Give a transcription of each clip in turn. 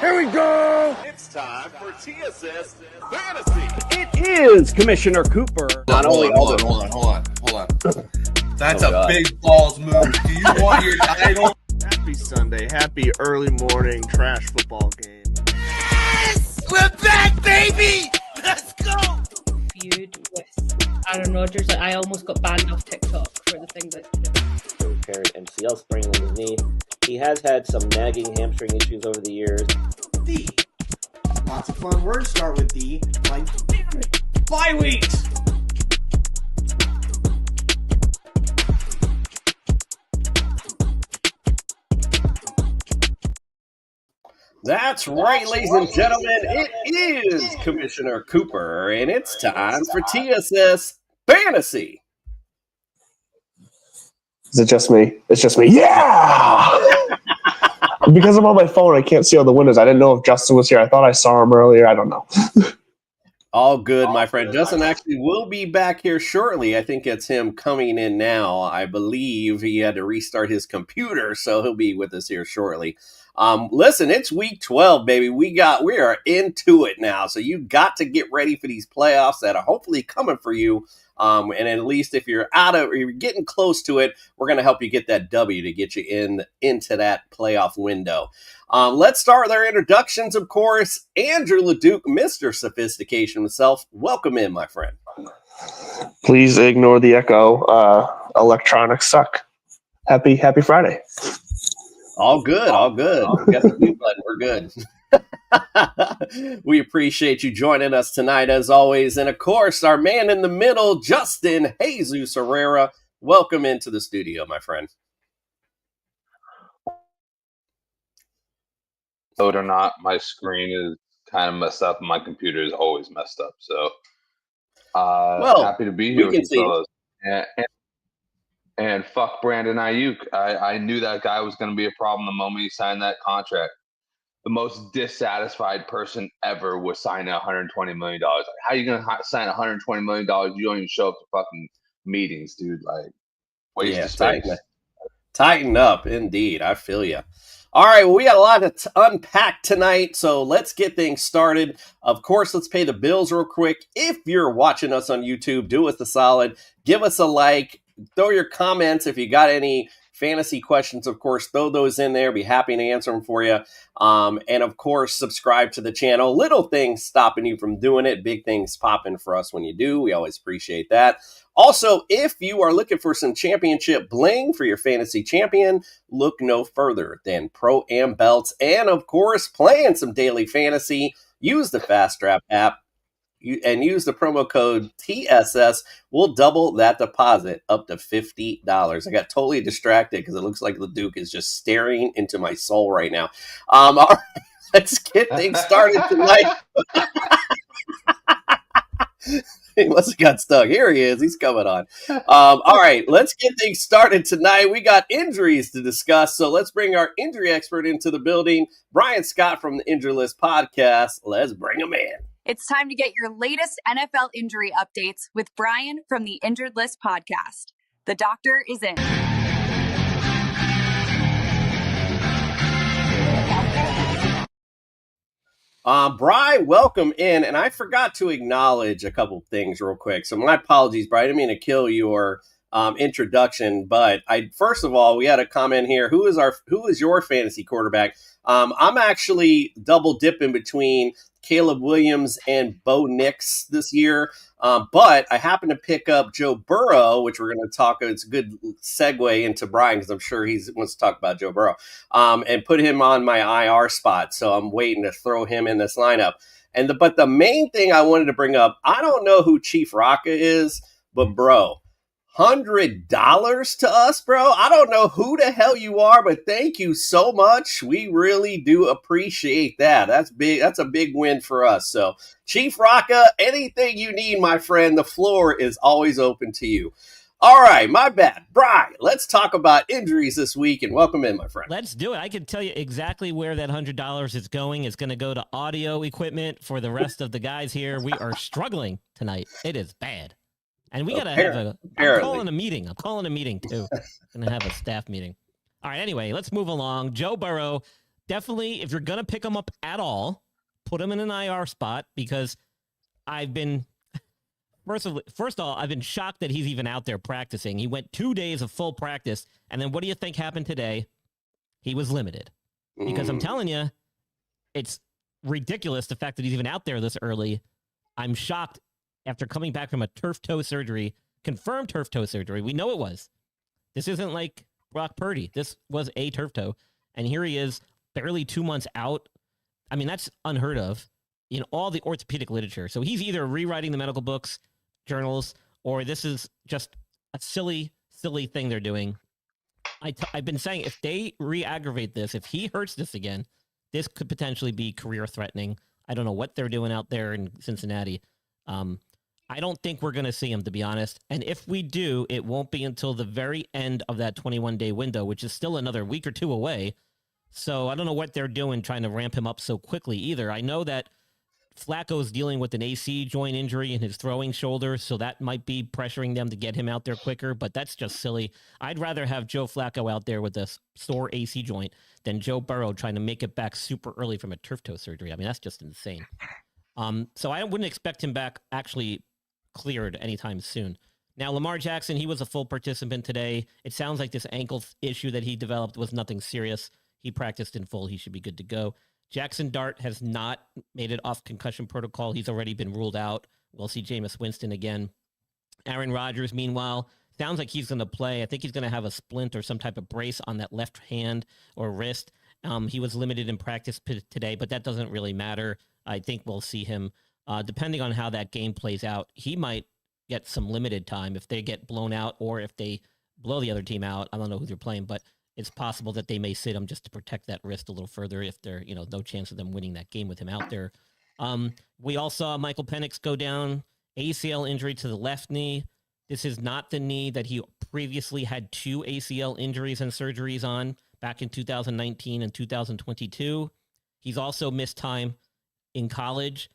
Here we go! It's time for TSS Fantasy. It is Commissioner Cooper. Hold on. That's a big balls move. Do you want your title? Happy Sunday, happy early morning trash football game. Yes! We're back, baby! Let's go! Feud with Aaron Rodgers. I almost got banned off TikTok for the thing that. Repaired MCL sprain in his knee. He has had some nagging hamstring issues over the years. D. Lots of fun words start with D, like bye weeks. That's right, ladies and gentlemen. It is Commissioner Cooper, and it's time for TSS Fantasy. Is it just me? It's just me. Yeah! Because I'm on my phone, I can't see all the windows. I didn't know if Justin was here. I thought I saw him earlier. I don't know. All good, my friend. Justin actually will be back here shortly. I think it's him coming in now. I believe he had to restart his computer, so he'll be with us here shortly. Listen, it's week 12, baby. We are into it now. So you got to get ready for these playoffs that are hopefully coming for you. And at least if you're you're getting close to it, we're going to help you get that W to get you into that playoff window. Let's start with our introductions, of course. Andrew LeDuc, Mr. Sophistication himself. Welcome in, my friend. Please ignore the echo. Electronics suck. Happy Friday. All good. We got the mute button. We're good. We appreciate you joining us tonight, as always. And, of course, our man in the middle, Justin Jesus Herrera. Welcome into the studio, my friend. Or not, my screen is kind of messed up and my computer is always messed up. So, happy to be here with you fellas. And fuck Brandon Ayuk. I knew that guy was going to be a problem the moment he signed that contract. The most dissatisfied person ever was signing $120 million. Like, how are you going to sign $120 million? You don't even show up to fucking meetings, dude. Like, waste of space. Tighten up, indeed. I feel you. All right, well, we got a lot to unpack tonight, so let's get things started. Of course, let's pay the bills real quick. If you're watching us on YouTube, do us a solid. Give us a like. Throw your comments if you got any fantasy questions, of course, throw those in there. Be happy to answer them for you. And, of course, subscribe to the channel. Little things stopping you from doing it. Big things popping for us when you do. We always appreciate that. Also, if you are looking for some championship bling for your fantasy champion, look no further than Pro-Am Belts. And, of course, playing some daily fantasy. Use the Fast Draft app. And use the promo code TSS, we'll double that deposit up to $50. I got totally distracted because it looks like LeDuc is just staring into my soul right now. All right, let's get things started tonight. He must have got stuck. Here he is. He's coming on. All right, let's get things started tonight. We got injuries to discuss, so let's bring our injury expert into the building, Brian Scott from the Injury List podcast. Let's bring him in. It's time to get your latest NFL injury updates with Brian from the Injured List podcast. The doctor is in. Brian, welcome in. And I forgot to acknowledge a couple things real quick. So my apologies, Brian. I didn't mean to kill your introduction, but first of all, we had a comment here. Who is your fantasy quarterback? I'm actually double dipping between Caleb Williams and Bo Nix this year. But I happen to pick up Joe Burrow, which we're going to talk. It's a good segue into Brian because I'm sure he wants to talk about Joe Burrow, and put him on my IR spot. So I'm waiting to throw him in this lineup. But the main thing I wanted to bring up, I don't know who Chief Rocka is, but bro, $100 to us, bro. I don't know who the hell you are, but thank you so much. We really do appreciate that. That's big. That's a big win for us. So, Chief Rocka, anything you need, my friend, the floor is always open to you. All right, my bad. Brian, let's talk about injuries this week, and welcome in, my friend. Let's do it. I can tell you exactly where that $100 is going. It's going to go to audio equipment for the rest of the guys here. We are struggling tonight. It is bad. And we got to have I'm calling a meeting. I'm calling a meeting, too. Going to have a staff meeting. All right, anyway, let's move along. Joe Burrow, definitely, if you're going to pick him up at all, put him in an IR spot, because I've been, first of all, I've been shocked that he's even out there practicing. He went 2 days of full practice, and then what do you think happened today? He was limited. Because I'm telling you, it's ridiculous the fact that he's even out there this early. I'm shocked after coming back from a turf toe surgery, confirmed turf toe surgery. We know it was. This isn't like Brock Purdy. This was a turf toe. And here he is, barely 2 months out. I mean, that's unheard of in all the orthopedic literature. So he's either rewriting the medical books, journals, or this is just a silly thing they're doing. I've been saying, if they re-aggravate this, if he hurts this again, this could potentially be career-threatening. I don't know what they're doing out there in Cincinnati. I don't think we're going to see him, to be honest. And if we do, it won't be until the very end of that 21-day window, which is still another week or two away. So I don't know what they're doing trying to ramp him up so quickly either. I know that Flacco's dealing with an AC joint injury in his throwing shoulder, so that might be pressuring them to get him out there quicker, but that's just silly. I'd rather have Joe Flacco out there with a sore AC joint than Joe Burrow trying to make it back super early from a turf toe surgery. I mean, that's just insane. So I wouldn't expect him back actually cleared anytime soon. Now, Lamar Jackson, he was a full participant today. It sounds like this ankle issue that he developed was nothing serious. He practiced in full. He should be good to go. Jackson Dart has not made it off concussion protocol. He's already been ruled out. We'll see Jameis Winston again. Aaron Rodgers, meanwhile, sounds like he's going to play. I think he's going to have a splint or some type of brace on that left hand or wrist. He was limited in practice today, but that doesn't really matter. I think we'll see him. Depending on how that game plays out, he might get some limited time if they get blown out or if they blow the other team out. I don't know who they're playing, but it's possible that they may sit him just to protect that wrist a little further if they're, no chance of them winning that game with him out there. We all saw Michael Penix go down, ACL injury to the left knee. This is not the knee that he previously had 2 ACL injuries and surgeries on back in 2019 and 2022. He's also missed time in college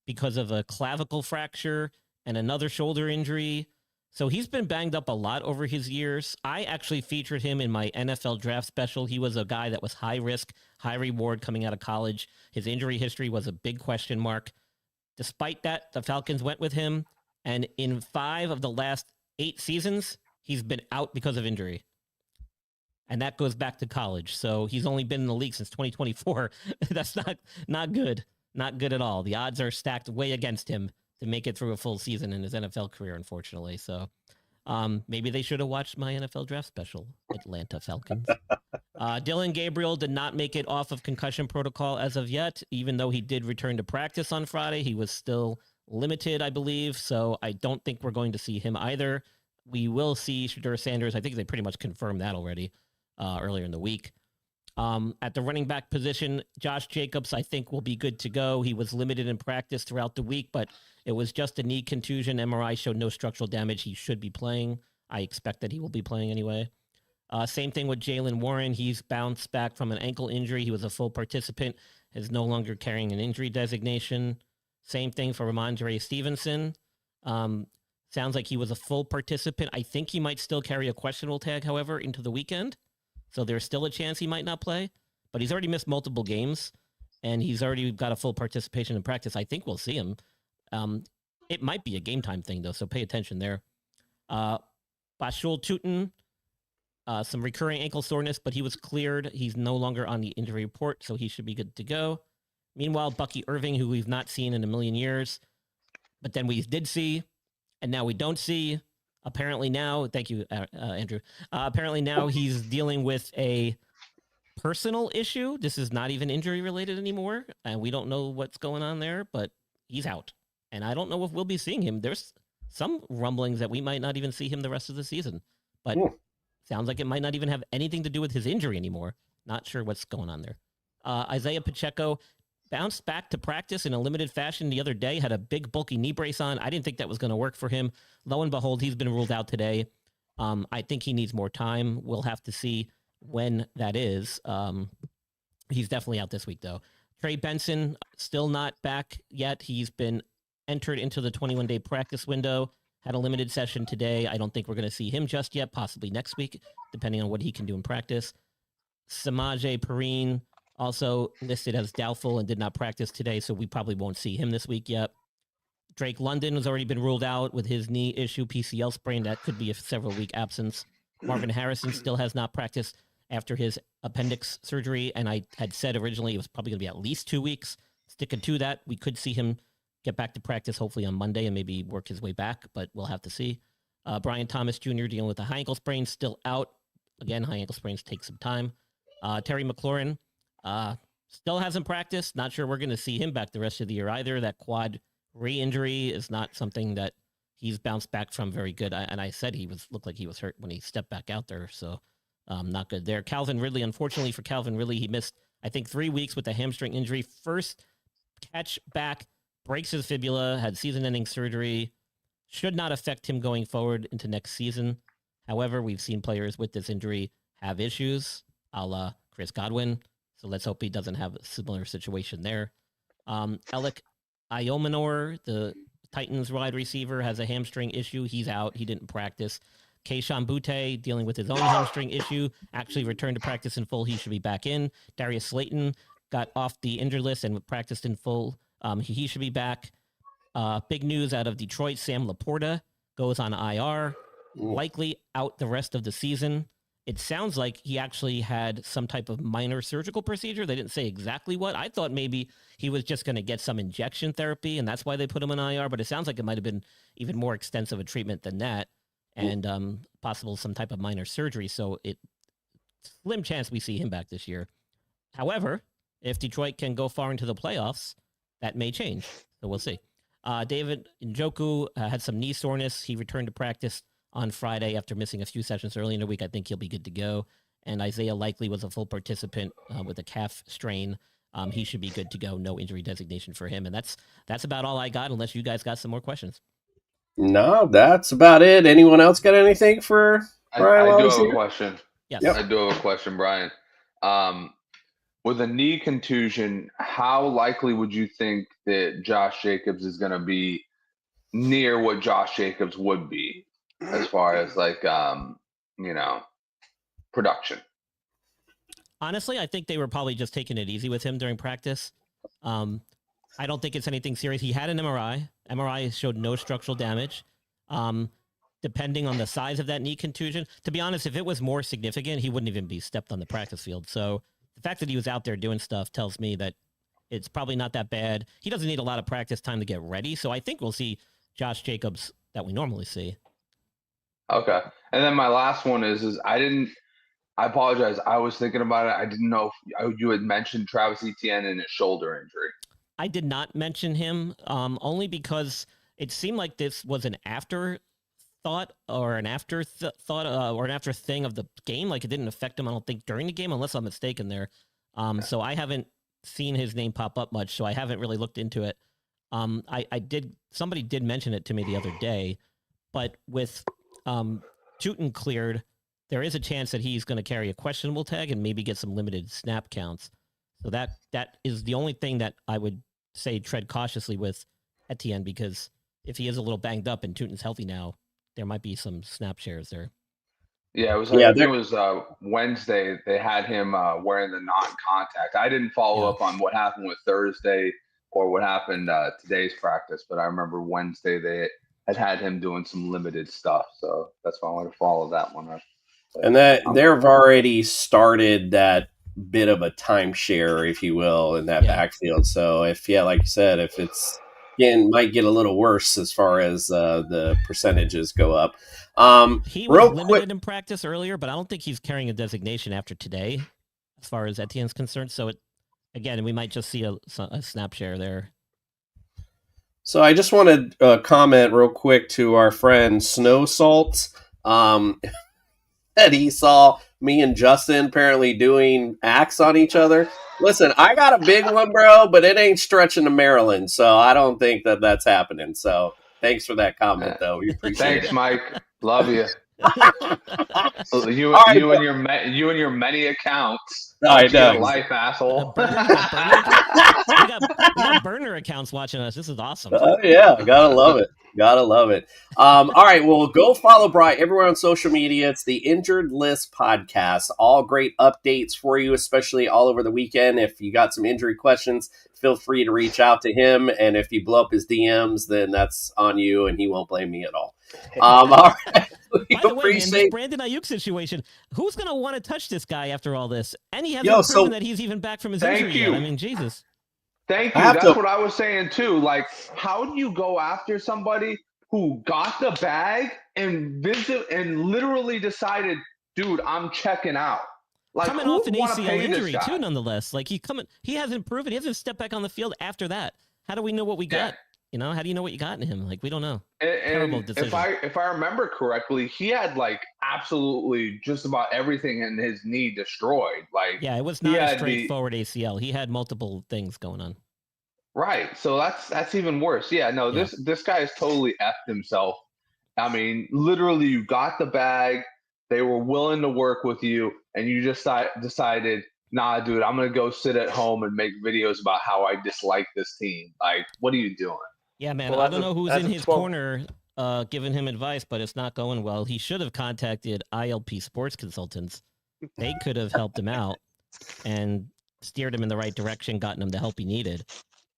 because of a clavicle fracture and another shoulder injury. So he's been banged up a lot over his years. I actually featured him in my NFL draft special. He was a guy that was high risk, high reward coming out of college. His injury history was a big question mark. Despite that, the Falcons went with him. And in 5 of the last 8 seasons, he's been out because of injury. And that goes back to college. So he's only been in the league since 2024. That's not good. Not good at all. The odds are stacked way against him to make it through a full season in his NFL career, unfortunately. So maybe they should have watched my NFL draft special, Atlanta Falcons. Dylan Gabriel did not make it off of concussion protocol as of yet, even though he did return to practice on Friday. He was still limited, I believe, so I don't think we're going to see him either. We will see Shedeur Sanders. I think they pretty much confirmed that already earlier in the week. At the running back position, Josh Jacobs, I think, will be good to go. He was limited in practice throughout the week, but it was just a knee contusion. MRI showed no structural damage. He should be playing. I expect that he will be playing anyway. Same thing with Jalen Warren. He's bounced back from an ankle injury. He was a full participant, is no longer carrying an injury designation. Same thing for Ramondre Stevenson. Sounds like he was a full participant. I think he might still carry a questionable tag, however, into the weekend. So there's still a chance he might not play, but he's already missed multiple games, and he's already got a full participation in practice. I think we'll see him. It might be a game time thing, though, so pay attention there. Bashul Tutin, some recurring ankle soreness, but he was cleared. He's no longer on the injury report, so he should be good to go. Meanwhile, Bucky Irving, who we've not seen in a million years, but then we did see, and now we don't see. Apparently now, thank you, Andrew. Apparently now he's dealing with a personal issue. This is not even injury related anymore, and we don't know what's going on there, but he's out. And I don't know if we'll be seeing him. There's some rumblings that we might not even see him the rest of the season, but sounds like it might not even have anything to do with his injury anymore. Not sure what's going on there. Isaiah Pacheco bounced back to practice in a limited fashion the other day, had a big bulky knee brace on. I didn't think that was going to work for him. Lo and behold, he's been ruled out today. I think he needs more time. We'll have to see when that is. He's definitely out this week, though. Trey Benson, still not back yet. He's been entered into the 21-day practice window, had a limited session today. I don't think we're going to see him just yet, possibly next week, depending on what he can do in practice. Samaje Perine, also listed as doubtful and did not practice today, so we probably won't see him this week yet. Drake London has already been ruled out with his knee issue, PCL sprain. That could be a several-week absence. Marvin Harrison still has not practiced after his appendix surgery, and I had said originally it was probably going to be at least 2 weeks. Sticking to that, we could see him get back to practice hopefully on Monday and maybe work his way back, but we'll have to see. Brian Thomas Jr. dealing with a high ankle sprain, still out. Again, high ankle sprains take some time. Terry McLaurin still hasn't practiced. Not sure we're going to see him back the rest of the year either. That quad re-injury is not something that he's bounced back from very good. And I said looked like he was hurt when he stepped back out there, so not good there. Calvin Ridley, unfortunately for Calvin Ridley, he missed, I think, 3 weeks with a hamstring injury. First catch back, breaks his fibula, had season-ending surgery. Should not affect him going forward into next season. However, we've seen players with this injury have issues, a la Chris Godwin. So let's hope he doesn't have a similar situation there. Alec Iomanor, the Titans wide receiver, has a hamstring issue. He's out. He didn't practice. Keishawn Butte dealing with his own hamstring issue, actually returned to practice in full. He should be back in. Darius Slayton got off the injured list and practiced in full. He should be back. Big news out of Detroit, Sam Laporta goes on IR, likely out the rest of the season. It sounds like he actually had some type of minor surgical procedure. They didn't say exactly what. I thought maybe he was just going to get some injection therapy, and that's why they put him on IR, but it sounds like it might have been even more extensive a treatment than that, and possible some type of minor surgery. So slim chance we see him back this year. However, if Detroit can go far into the playoffs, that may change. So we'll see. David Njoku had some knee soreness. He returned to practice on Friday after missing a few sessions early in the week. I think he'll be good to go. And Isaiah Likely was a full participant with a calf strain. He should be good to go. No injury designation for him. And that's about all I got, unless you guys got some more questions. No, that's about it. Anyone else got anything for Brian? I do have a question. Yes. I do have a question, Brian. With a knee contusion, how likely would you think that Josh Jacobs is going to be near what Josh Jacobs would be as far as production? Honestly, I think they were probably just taking it easy with him during practice. I don't think it's anything serious. He had an MRI. MRI showed no structural damage. Depending on the size of that knee contusion, to be honest, if it was more significant, he wouldn't even be stepped on the practice field. So the fact that he was out there doing stuff tells me that it's probably not that bad. He doesn't need a lot of practice time to get ready. So I think we'll see Josh Jacobs that we normally see. Okay. And then my last one is I apologize. I was thinking about it. I didn't know if you had mentioned Travis Etienne and his shoulder injury. I did not mention him only because it seemed like this was an afterthought or an after thing of the game. Like it didn't affect him, I don't think, during the game, unless I'm mistaken there. So I haven't seen his name pop up much, so I haven't really looked into it. Somebody did mention it to me the other day, but with Tootin cleared, there is a chance that he's going to carry a questionable tag and maybe get some limited snap counts. So that is the only thing that I would say tread cautiously with Etienne, because if he is a little banged up and Tootin's healthy now, there might be some snap shares there. Yeah, it was Wednesday. They had him wearing the non-contact. I didn't follow up on what happened with Thursday or what happened today's practice, but I remember Wednesday they had him doing some limited stuff. So that's why I want to follow that one up. And that they've already started that bit of a timeshare, if you will, in that backfield. So like you said, if it's might get a little worse as far as the percentages go up. He was limited in practice earlier, but I don't think he's carrying a designation after today, as far as Etienne's concerned. So we might just see a snap share there. So I just want to comment real quick to our friend Snow Salt. That he saw me and Justin apparently doing acts on each other. Listen, I got a big one, bro, but it ain't stretching to Maryland, so I don't think that's happening. So thanks for that comment, though. We appreciate Thanks, it. Mike. Love you. You All right, you and your many accounts. I Get know. a life, asshole. We got burner accounts watching us. This is awesome. Oh yeah, gotta love it. Gotta love it. All right, well, go follow Bry everywhere on social media. It's the Injured List Podcast. All great updates for you, especially all over the weekend. If you got some injury questions, feel free to reach out to him. And if you blow up his DMs, then that's on you, and he won't blame me at all. All right. By the way, man, this Brandon Ayuk situation, who's going to want to touch this guy after all this? And he hasn't proven that he's even back from his injury yet. I mean, Jesus. Thank you. That's what I was saying, too. Like, how do you go after somebody who got the bag and literally decided, dude, I'm checking out? Like, coming off an ACL injury, too, nonetheless. Like, he hasn't proven. He hasn't stepped back on the field after that. How do we know what we got? You know, how do you know what you got in him? Like, we don't know. Terrible decision. If I remember correctly, he had like absolutely just about everything in his knee destroyed. Like, yeah, it was not a straightforward ACL. He had multiple things going on. Right. So that's even worse. Yeah. No. This guy has totally effed himself. I mean, literally, you got the bag. They were willing to work with you, and you just decided, nah, dude, I'm gonna go sit at home and make videos about how I dislike this team. Like, what are you doing? Yeah, man, I don't know who's in his corner giving him advice, but it's not going well. He should have contacted ILP Sports Consultants. They could have helped him out and steered him in the right direction, gotten him the help he needed.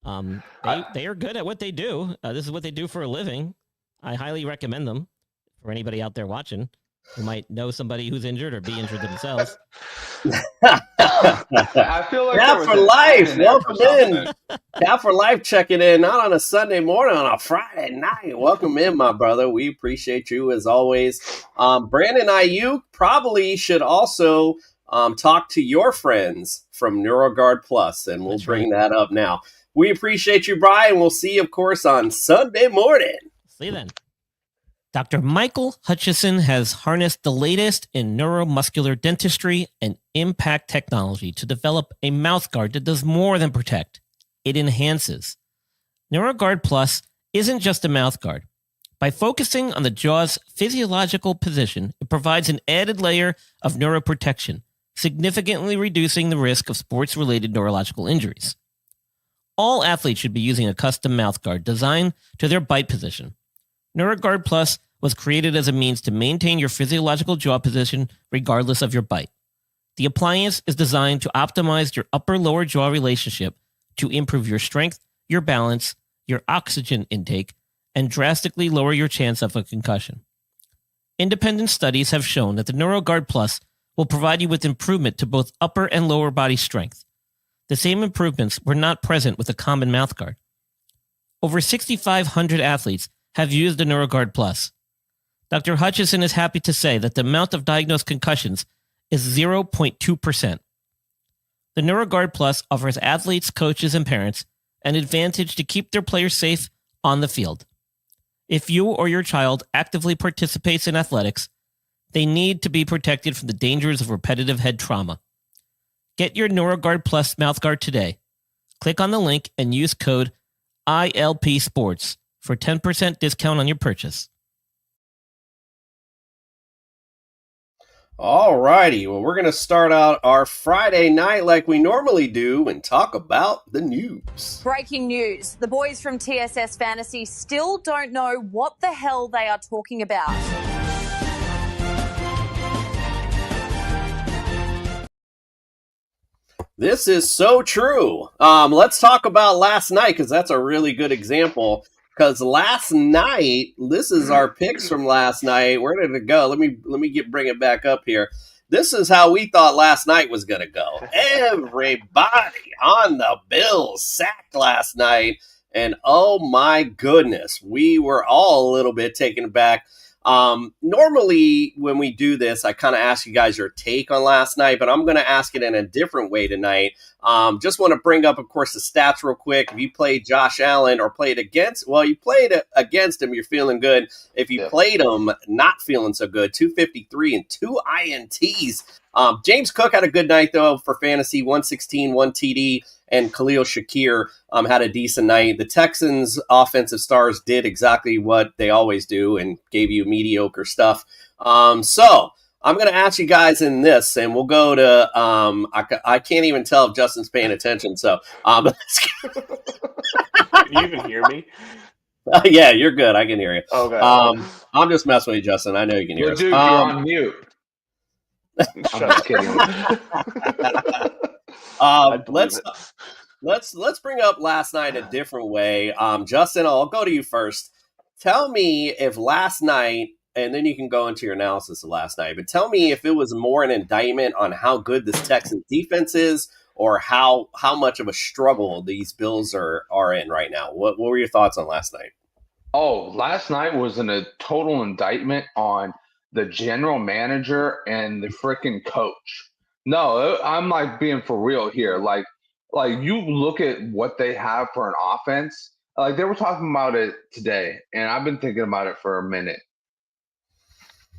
They are good at what they do. This is what they do for a living. I highly recommend them for anybody out there watching who might know somebody who's injured or be injured themselves. I feel like Cat for Life, welcome in. Cat for Life checking in, not on a Sunday morning, on a Friday night. Welcome in, my brother. We appreciate you as always. Brandon Ayuk probably should also talk to your friends from NeuroGuard Plus, and we'll bring that up now. We appreciate you, Brian. We'll see you, of course, on Sunday morning. See you then. Dr. Michael Hutchison has harnessed the latest in neuromuscular dentistry and impact technology to develop a mouthguard that does more than protect. It enhances. NeuroGuard Plus isn't just a mouthguard. By focusing on the jaw's physiological position, it provides an added layer of neuroprotection, significantly reducing the risk of sports-related neurological injuries. All athletes should be using a custom mouthguard designed to their bite position. NeuroGuard Plus was created as a means to maintain your physiological jaw position regardless of your bite. The appliance is designed to optimize your upper-lower jaw relationship to improve your strength, your balance, your oxygen intake, and drastically lower your chance of a concussion. Independent studies have shown that the NeuroGuard Plus will provide you with improvement to both upper and lower body strength. The same improvements were not present with a common mouthguard. Over 6,500 athletes have used the NeuroGuard Plus. Dr. Hutchison is happy to say that the amount of diagnosed concussions is 0.2%. The NeuroGuard Plus offers athletes, coaches, and parents an advantage to keep their players safe on the field. If you or your child actively participates in athletics, they need to be protected from the dangers of repetitive head trauma. Get your NeuroGuard Plus mouthguard today. Click on the link and use code ILP Sports for 10% discount on your purchase. All righty. Well, we're going to start out our Friday night like we normally do and talk about the news. Breaking news. The boys from TSS Fantasy still don't know what the hell they are talking about. This is so true. Let's talk about last night because that's a really good example. Because last night, this is our picks from last night. Where did it go? Let me bring it back up here. This is how we thought last night was going to go. Everybody on the Bills sacked last night, and oh my goodness, we were all a little bit taken aback. Normally when we do this, I kind of ask you guys your take on last night, but I'm going to ask it in a different way tonight. Just want to bring up, of course, the stats real quick. If you played Josh Allen or played against, well, you played against him, you're feeling good. If you played him, not feeling so good, 253 and 2 INTs. James Cook had a good night, though, for fantasy, 116, 1 TD, and Khalil Shakir had a decent night. The Texans' offensive stars did exactly what they always do and gave you mediocre stuff. So I'm going to ask you guys in this, and we'll go to I can't even tell if Justin's paying attention. So can you even hear me? Yeah, you're good. I can hear you. Okay. I'm just messing with you, Justin. I know you can hear us. Dude, you're on mute. I'm just kidding. Let's bring up last night a different way. Justin, I'll go to you first. Tell me if last night, and then you can go into your analysis of last night, but tell me if it was more an indictment on how good this Texans defense is, or how much of a struggle these Bills are in right now. What were your thoughts on last night? Oh, last night was a total indictment on the general manager and the freaking coach. No, I'm like being for real here. Like you look at what they have for an offense. Like they were talking about it today, and I've been thinking about it for a minute.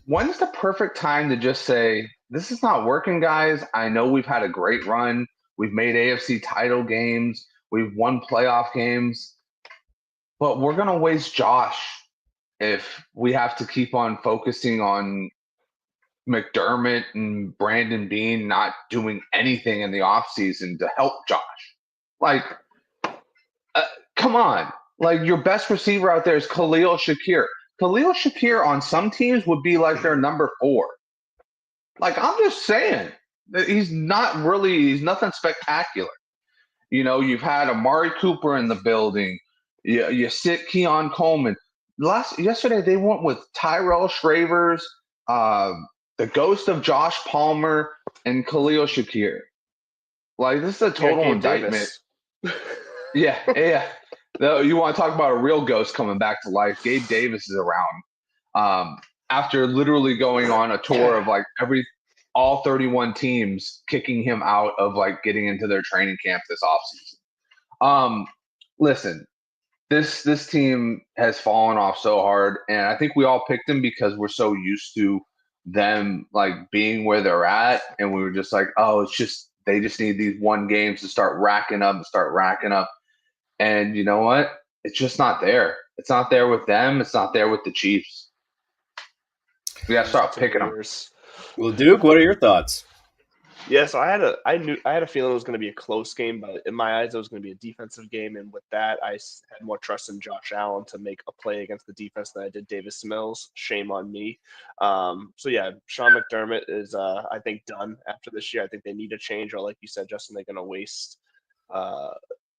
When's the perfect time to just say, this is not working, guys? I know we've had a great run. We've made AFC title games. We've won playoff games. But we're going to waste Josh if we have to keep on focusing on McDermott and Brandon Beane not doing anything in the offseason to help Josh. Like, come on. Like, your best receiver out there is Khalil Shakir. Khalil Shakir on some teams would be like their number 4. Like, I'm just saying. He's nothing spectacular. You know, you've had Amari Cooper in the building. You sit Keon Coleman. Yesterday, they went with Tyrell Shravers, the ghost of Josh Palmer, and Khalil Shakir. Like, this is a total indictment. Yeah. You want to talk about a real ghost coming back to life? Gabe Davis is around. After literally going on a tour of like all 31 teams kicking him out of like getting into their training camp this offseason. Listen, this team has fallen off so hard, and I think we all picked them because we're so used to them like being where they're at, and we were just like, oh, they just need these one games to start racking up. And you know what? It's just not there. It's not there with them. It's not there with the Chiefs. We got to start picking them. Well, Duke, what are your thoughts? Yeah, so I had a feeling it was going to be a close game, but in my eyes, it was going to be a defensive game. And with that, I had more trust in Josh Allen to make a play against the defense than I did Davis Mills. Shame on me. So yeah, Sean McDermott is, I think, done after this year. I think they need a change, or like you said, Justin, they're going to waste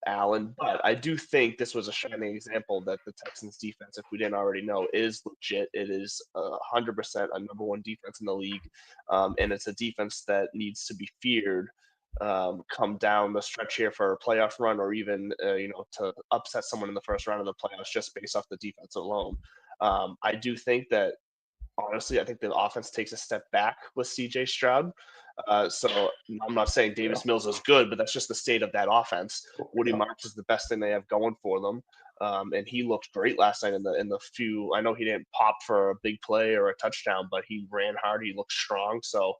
Allen. But I do think this was a shining example that the Texans defense, if we didn't already know, is legit. It is 100% a number 1 defense in the league. And it's a defense that needs to be feared come down the stretch here for a playoff run, or even, to upset someone in the first round of the playoffs just based off the defense alone. I do think that, honestly, I think the offense takes a step back with CJ Stroud. So I'm not saying Davis Mills is good, but that's just the state of that offense. Woody Marks is the best thing they have going for them. And he looked great last night in the few. I know he didn't pop for a big play or a touchdown, but he ran hard. He looked strong. So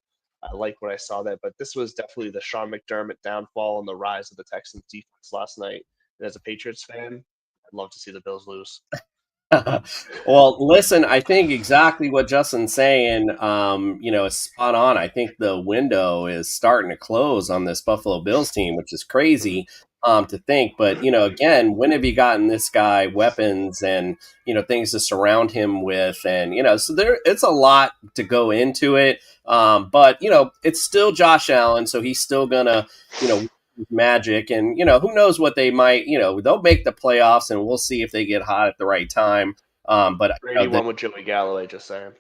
I like what I saw there. But this was definitely the Sean McDermott downfall and the rise of the Texans defense last night. And as a Patriots fan, I'd love to see the Bills lose. Well, listen, I think exactly what Justin's saying, is spot on. I think the window is starting to close on this Buffalo Bills team, which is crazy to think. But, again, when have you gotten this guy weapons and, things to surround him with? And, so it's a lot to go into it. But, it's still Josh Allen, so he's still going to, magic, and who knows what they might, they'll make the playoffs, and we'll see if they get hot at the right time. But Brady won with Joey Galloway, just saying.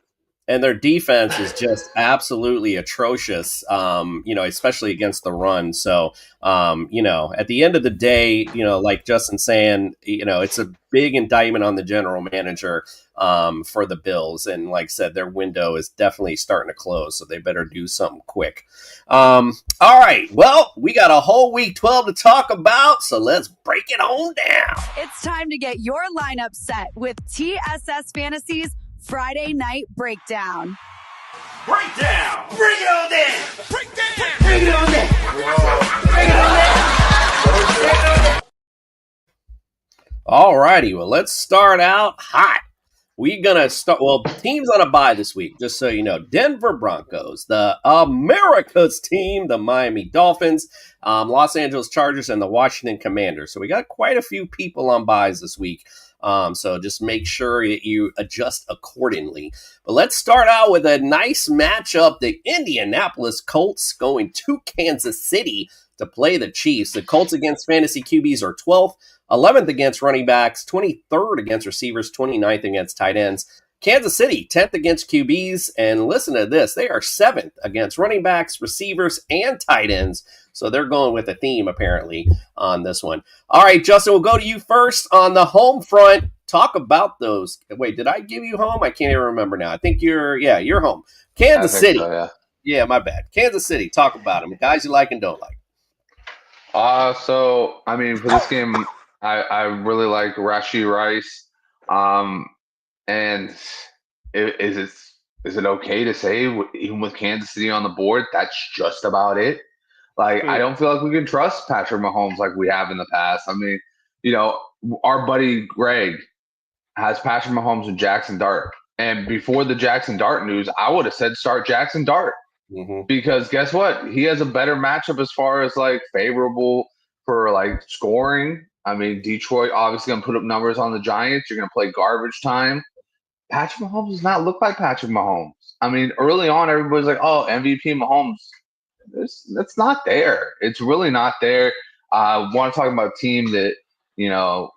And their defense is just absolutely atrocious, especially against the run. So, at the end of the day, like Justin's saying, it's a big indictment on the general manager for the Bills. And like I said, their window is definitely starting to close, so they better do something quick. All right. Well, we got a whole week 12 to talk about, so let's break it on down. It's time to get your lineup set with TSS Fantasy's Friday Night Breakdown. Breakdown. Bring it on down. Breakdown. Bring it on down. Bring it on down. Alrighty, well, let's start out hot. We're gonna start. Well, teams on a bye this week, just so you know. Denver Broncos, the America's team, the Miami Dolphins, Los Angeles Chargers, and the Washington Commanders. So we got quite a few people on byes this week. So just make sure you adjust accordingly. But let's start out with a nice matchup. The Indianapolis Colts going to Kansas City to play the Chiefs. The Colts against fantasy QBs are 12th, 11th against running backs, 23rd against receivers, 29th against tight ends. Kansas City, 10th against QBs, and listen to this, they are 7th against running backs, receivers, and tight ends. So they're going with a theme, apparently, on this one. All right, Justin, we'll go to you first on the home front. Talk about those. Wait, did I give you home? I can't even remember now. I think you're home. Kansas City. So, yeah, my bad. Kansas City, talk about them. Guys you like and don't like. So, I mean, for this game, I really like Rashee Rice. And is it okay to say, even with Kansas City on the board, that's just about it? Like, I don't feel like we can trust Patrick Mahomes like we have in the past. I mean, our buddy Greg has Patrick Mahomes and Jackson Dart. And before the Jackson Dart news, I would have said start Jackson Dart. Mm-hmm. Because guess what? He has a better matchup as far as, like, favorable for, like, scoring. I mean, Detroit obviously going to put up numbers on the Giants. You're going to play garbage time. Patrick Mahomes does not look like Patrick Mahomes. I mean, early on, everybody's like, oh, MVP Mahomes. That's not there. It's really not there. I want to talk about a team that,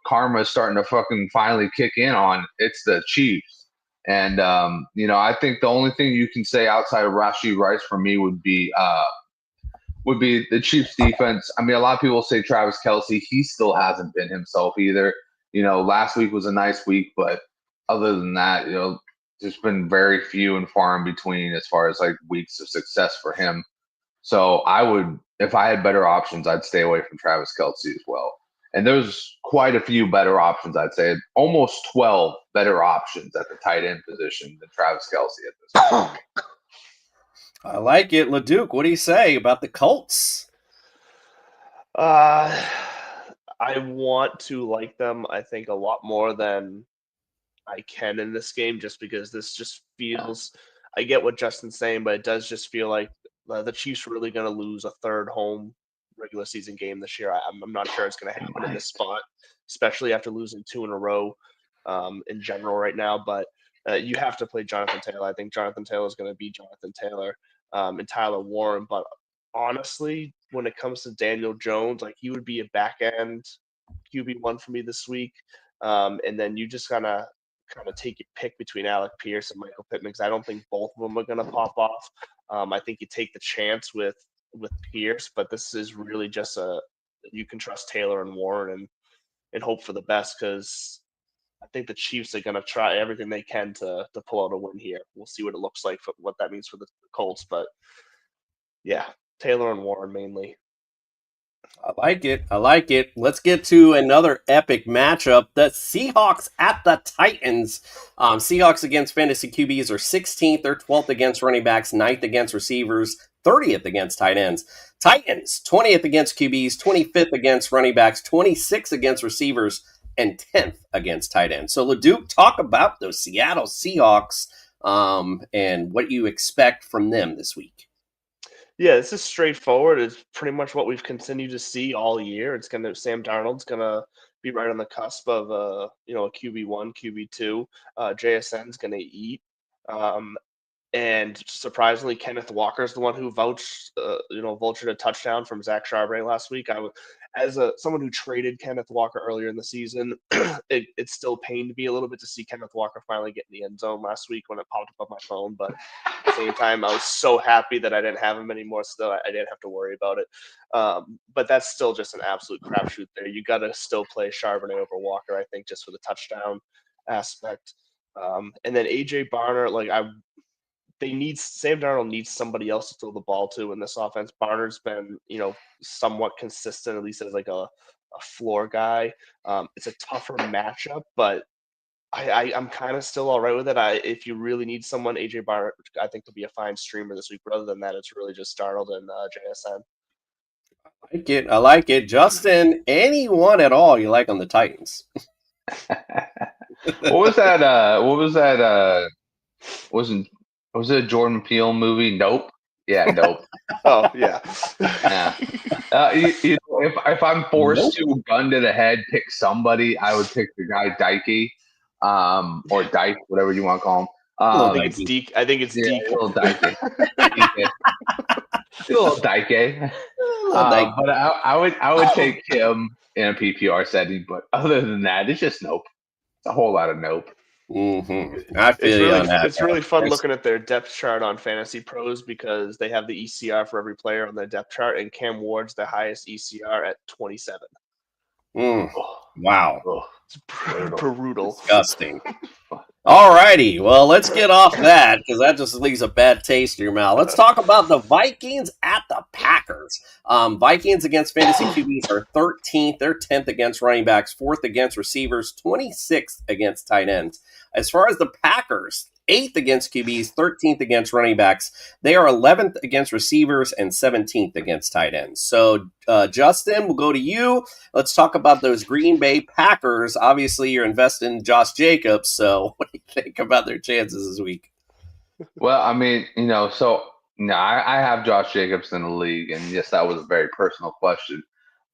karma is starting to fucking finally kick in on. It's the Chiefs. And, I think the only thing you can say outside of Rashee Rice for me would be the Chiefs defense. I mean, a lot of people say Travis Kelce. He still hasn't been himself either. Last week was a nice week, but other than that, there's been very few and far in between as far as, like, weeks of success for him. So if I had better options, I'd stay away from Travis Kelce as well. And there's quite a few better options, I'd say. Almost 12 better options at the tight end position than Travis Kelce at this point. I like it. LeDuc, what do you say about the Colts? I want to like them, I think, a lot more than I can in this game, just because this just feels – I get what Justin's saying, but it does just feel like the Chiefs are really going to lose a third home regular season game this year. I'm not sure it's going to happen in this spot, especially after losing 2 in a row in general right now. But you have to play Jonathan Taylor. I think Jonathan Taylor is going to be Jonathan Taylor and Tyler Warren. But honestly, when it comes to Daniel Jones, like, he would be a back end QB1 for me this week. And then you just kind of take your pick between Alec Pierce and Michael Pittman, because I don't think both of them are going to pop off. I think you take the chance with Pierce, but this is really just you can trust Taylor and Warren and hope for the best, because I think the Chiefs are going to try everything they can to pull out a win here. We'll see what it looks like, for what that means for the Colts, but yeah, Taylor and Warren mainly. I like it. Let's get to another epic matchup. The Seahawks at the Titans. Seahawks against fantasy QBs are 16th. They're 12th against running backs, 9th against receivers, 30th against tight ends. Titans, 20th against QBs, 25th against running backs, 26th against receivers, and 10th against tight ends. So, LeDuc, talk about those Seattle Seahawks and what you expect from them this week. Yeah, this is straightforward. It's pretty much what we've continued to see all year. Sam Darnold's gonna be right on the cusp of a QB1, QB2. JSN's gonna eat. And surprisingly, Kenneth Walker's the one who vultured a touchdown from Zach Charbonnet last week. As someone who traded Kenneth Walker earlier in the season, it still pained me a little bit to see Kenneth Walker finally get in the end zone last week when it popped up on my phone. But at the same time, I was so happy that I didn't have him anymore, so I didn't have to worry about it. But that's still just an absolute crapshoot there. You got to still play Charbonnet over Walker, I think, just for the touchdown aspect. And then AJ Barner, Sam Darnold needs somebody else to throw the ball to in this offense. Barner's been, somewhat consistent, at least as like a floor guy. It's a tougher matchup, but I'm kind of still all right with it. If you really need someone, AJ Barrett, I think, will be a fine streamer this week. But other than that, it's really just Darnold and JSN. I like it. Justin, anyone at all you like on the Titans? What was that? Was it a Jordan Peele movie? Nope. Yeah, nope. Oh yeah. Yeah. If I'm forced to gun to the head, pick somebody, I would pick the guy Dikey, or Dyke, whatever you want to call him. I think it's Deke. Deke. Little Dikey. Little Dikey. But I would take him in a PPR setting. But other than that, it's just nope. It's a whole lot of nope. Mm-hmm. I feel you on that. It's really fun looking at their depth chart on Fantasy Pros because they have the ECR for every player on their depth chart, and Cam Ward's the highest ECR at 27. Wow. It's brutal. Disgusting. All righty. Well, let's get off that because that just leaves a bad taste in your mouth. Let's talk about the Vikings at the Packers. Vikings against fantasy QBs are 13th. They're 10th against running backs, 4th against receivers, 26th against tight ends. As far as the Packers, 8th against QBs, 13th against running backs. They are 11th against receivers and 17th against tight ends. So, Justin, we'll go to you. Let's talk about those Green Bay Packers. Obviously, you're investing in Josh Jacobs. So, what do you think about their chances this week? Well, I mean, I have Josh Jacobs in the league, and yes, that was a very personal question.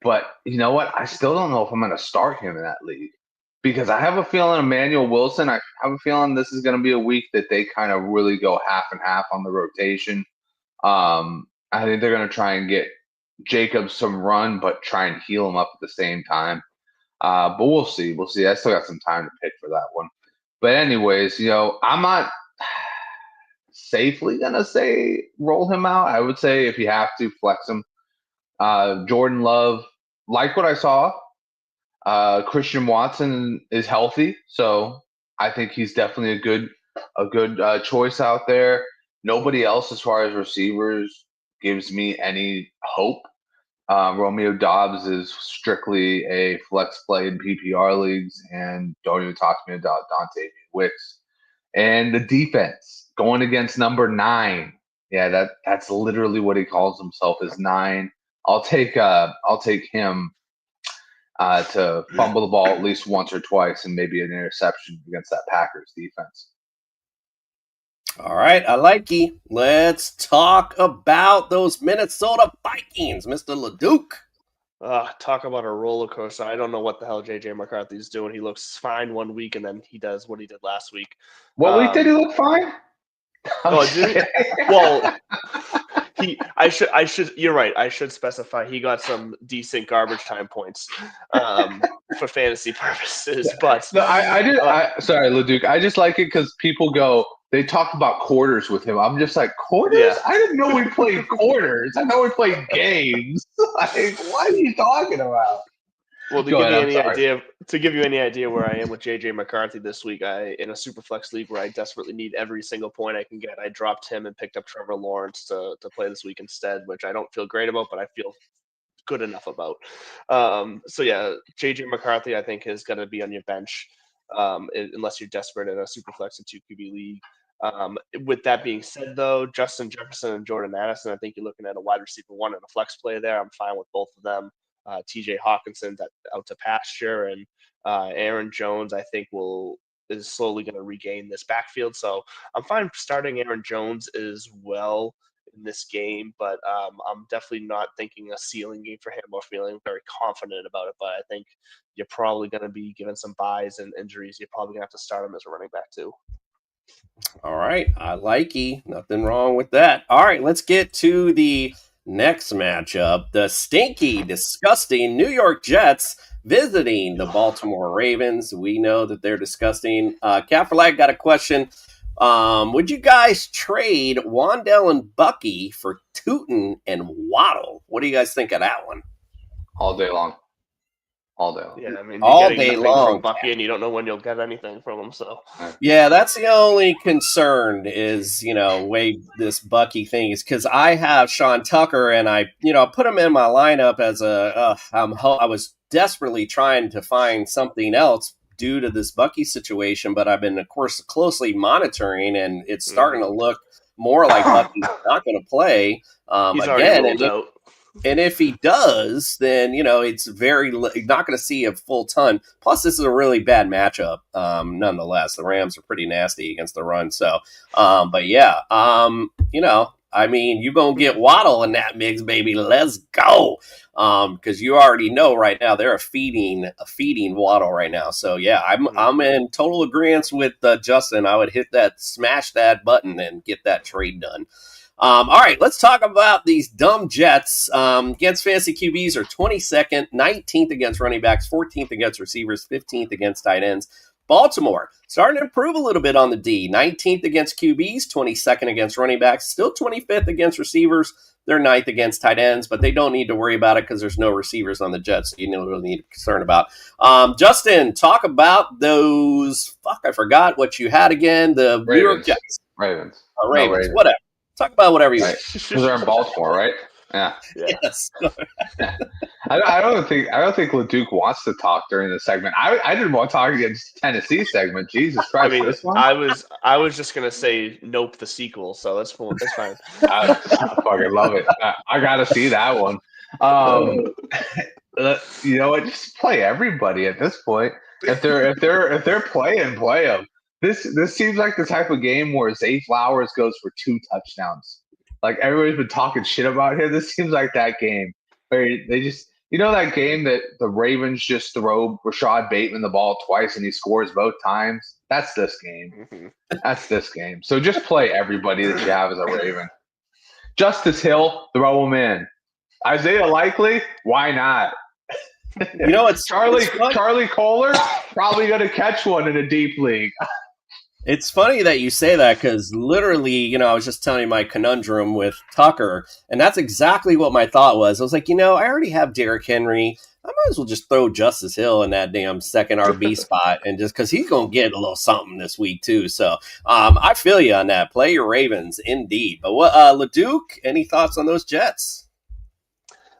But you know what? I still don't know if I'm going to start him in that league. Because I have a feeling Emmanuel Wilson, I have a feeling this is going to be a week that they kind of really go half and half on the rotation. I think they're going to try and get Jacobs some run, but try and heal him up at the same time. But we'll see. We'll see. I still got some time to pick for that one. But anyways, I'm not safely going to say roll him out. I would say if you have to, flex him. Jordan Love, like what I saw. Christian Watson is healthy, so I think he's definitely a good choice out there. Nobody else, as far as receivers, gives me any hope. Romeo Dobbs is strictly a flex play in PPR leagues, and don't even talk to me about Dante Wicks. And the defense going against number 9. Yeah, that's literally what he calls himself, is 9. I'll take him. To fumble the ball at least once or twice and maybe an interception against that Packers defense. All right, I like you. Let's talk about those Minnesota Vikings, Mr. LeDuc. Talk about a roller coaster. I don't know what the hell JJ McCarthy's doing. He looks fine one week, and then he does what he did last week. What week did he look fine? Oh, did he? Well, I should. You're right. I should specify he got some decent garbage time points for fantasy purposes. But no, sorry, LeDuc. I just like it because people they talk about quarters with him. I'm just like, quarters? Yeah. I didn't know we played quarters. I know we played games. Like, what are you talking about? Well, to give you any idea where I am with JJ McCarthy this week, in a super flex league where I desperately need every single point I can get, I dropped him and picked up Trevor Lawrence to play this week instead, which I don't feel great about, but I feel good enough about. So yeah, JJ McCarthy I think is going to be on your bench unless you're desperate in a super flex and 2 QB league. With that being said, though, Justin Jefferson and Jordan Addison, I think you're looking at a wide receiver 1 and a flex play there. I'm fine with both of them. TJ Hawkinson out to pasture, and Aaron Jones I think is slowly going to regain this backfield. So I'm fine starting Aaron Jones as well in this game, but I'm definitely not thinking a ceiling game for him or feeling very confident about it. But I think you're probably going to be given some buys and injuries. You're probably going to have to start him as a running back too. All right, I like you. Nothing wrong with that. All right, let's get to the next matchup. The stinky, disgusting New York Jets visiting the Baltimore Ravens. We know that they're disgusting. Kaepernick got a question. Would you guys trade Wandell and Bucky for Tootin and Waddle? What do you guys think of that one? All day long. All day long. Yeah, I mean, all day long. From Bucky, and you don't know when you'll get anything from him. So yeah, that's the only concern is way this Bucky thing is because I have Sean Tucker and I put him in my lineup as I was desperately trying to find something else due to this Bucky situation, but I've been, of course, closely monitoring, and it's starting to look more like Bucky's not going to play He's again. already ruled out. And if he does, then, it's not going to see a full ton. Plus, this is a really bad matchup, nonetheless. The Rams are pretty nasty against the run. So, but yeah, you're going to get Waddle in that mix, baby. Let's go. Because you already know right now they're feeding Waddle right now. So, yeah, I'm in total agreement with Justin. I would smash that button and get that trade done. All right, let's talk about these dumb Jets. Against fantasy QBs are 22nd, 19th against running backs, 14th against receivers, 15th against tight ends. Baltimore starting to improve a little bit on the D. 19th against QBs, 22nd against running backs, still 25th against receivers. They're 9th against tight ends, but they don't need to worry about it because there's no receivers on the Jets, so you don't really need to be concerned about. Justin, talk about those. I forgot what you had again. The Ravens. New York Jets. Ravens. Ravens. Whatever. Talk about whatever you want. Because they're in Baltimore, right? Yeah. Yes. I don't think LeDuc wants to talk during the segment. I didn't want to talk against Tennessee segment. Jesus Christ! This one? I was just gonna say Nope the sequel, so that's fine. I fucking love it. I gotta see that one. You know what? Just play everybody at this point. If they're playing, play them. This seems like the type of game where Zay Flowers goes for 2 touchdowns. Like, everybody's been talking shit about him. This seems like that game where they just, that game that the Ravens just throw Rashad Bateman the ball twice and he scores both times. That's this game. Mm-hmm. That's this game. So just play everybody that you have as a Raven. Justice Hill, throw him in. Isaiah Likely, why not? It's Charlie Kohler probably going to catch one in a deep league. It's funny that you say that because literally, I was just telling you my conundrum with Tucker, and that's exactly what my thought was. I was like, I already have Derrick Henry. I might as well just throw Justice Hill in that damn second RB spot, and just because he's going to get a little something this week too. So I feel you on that. Play your Ravens, indeed. But what, LeDuc, any thoughts on those Jets?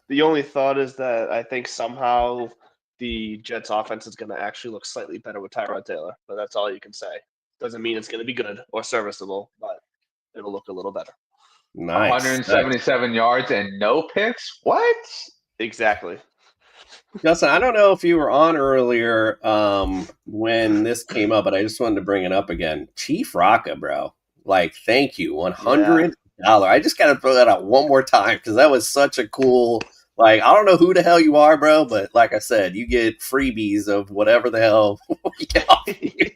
The only thought is that I think somehow the Jets offense is going to actually look slightly better with Tyrod Taylor, but that's all you can say. Doesn't mean it's going to be good or serviceable, but it'll look a little better. Nice. 177 yards and no picks? What? Exactly. Justin, I don't know if you were on earlier when this came up, but I just wanted to bring it up again. Chief Rocka, bro. Thank you. $100. Yeah. I just got to throw that out one more time because that was such a cool... I don't know who the hell you are, bro, but like I said, you get freebies of whatever the hell we get off you.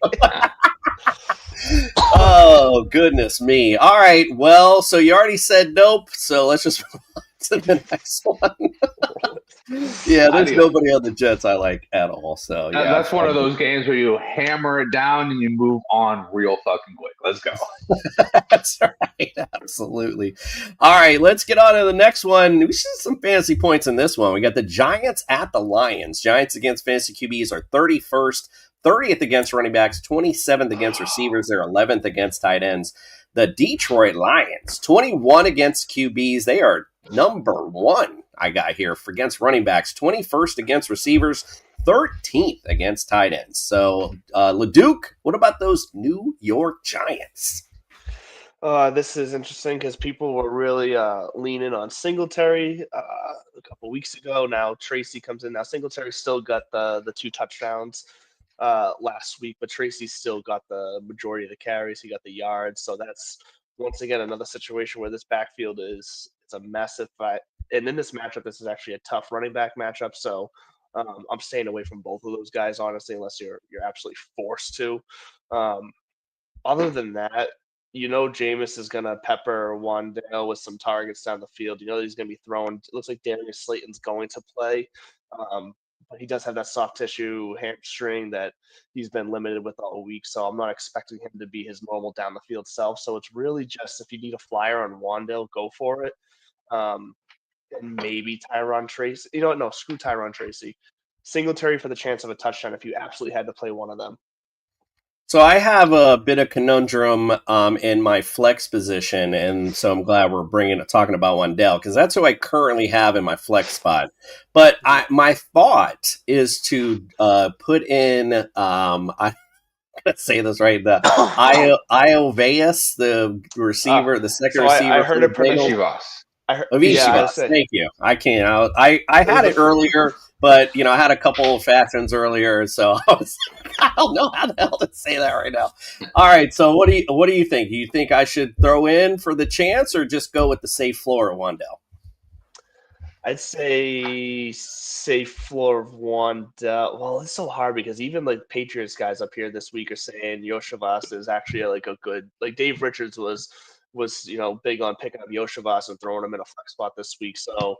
Oh, goodness me. All right, well, so you already said nope, so let's just move on to the next one. Yeah, there's nobody on the Jets I like at all. So yeah, that's one of those games where you hammer it down and you move on real fucking quick. Let's go. That's right, absolutely. All right, let's get on to the next one. We see some fantasy points in this one. We got the Giants at the Lions. Giants against fantasy QBs are 31st, 30th against running backs, 27th against receivers. They're 11th against tight ends. The Detroit Lions, 21 against QBs. They are number 1. I got here for against running backs, 21st against receivers, 13th against tight ends. So, LeDuc, what about those New York Giants? This is interesting because people were really leaning on Singletary a couple weeks ago. Now Tracy comes in. Now Singletary still got the 2 touchdowns last week, but Tracy still got the majority of the carries. He got the yards. So that's, once again, another situation where this backfield it's a massive fight. And in this matchup, this is actually a tough running back matchup. So I'm staying away from both of those guys, honestly, unless you're absolutely forced to. Other than that, Jameis is going to pepper Wandale with some targets down the field. He's going to be throwing. It looks like Darius Slayton's going to play. But he does have that soft tissue hamstring that he's been limited with all week. So I'm not expecting him to be his normal down the field self. So it's really just, if you need a flyer on Wandale, go for it. And maybe Tyron Tracy. No, screw Tyron Tracy. Singletary for the chance of a touchdown if you absolutely had to play one of them. So I have a bit of conundrum in my flex position, and so I'm glad we're talking about Wandell because that's who I currently have in my flex spot. But my thought is to put in I'm gonna say this right, the Ioveus, the receiver, the second So I receiver for heard the it pronounced. Bengals. Chivas. I heard, yeah, I Avishivas, said thank you. I can't. I had it earlier, but I had a couple old fashions earlier, so I don't know how the hell to say that right now. All right, so what do you think? Do you think I should throw in for the chance, or just go with the safe floor of Wandell? I'd say safe floor of one. Well, it's so hard because even like Patriots guys up here this week are saying Yoshivas is actually like a good. Like Dave Richards was big on picking up Yoshivas and throwing him in a flex spot this week. So,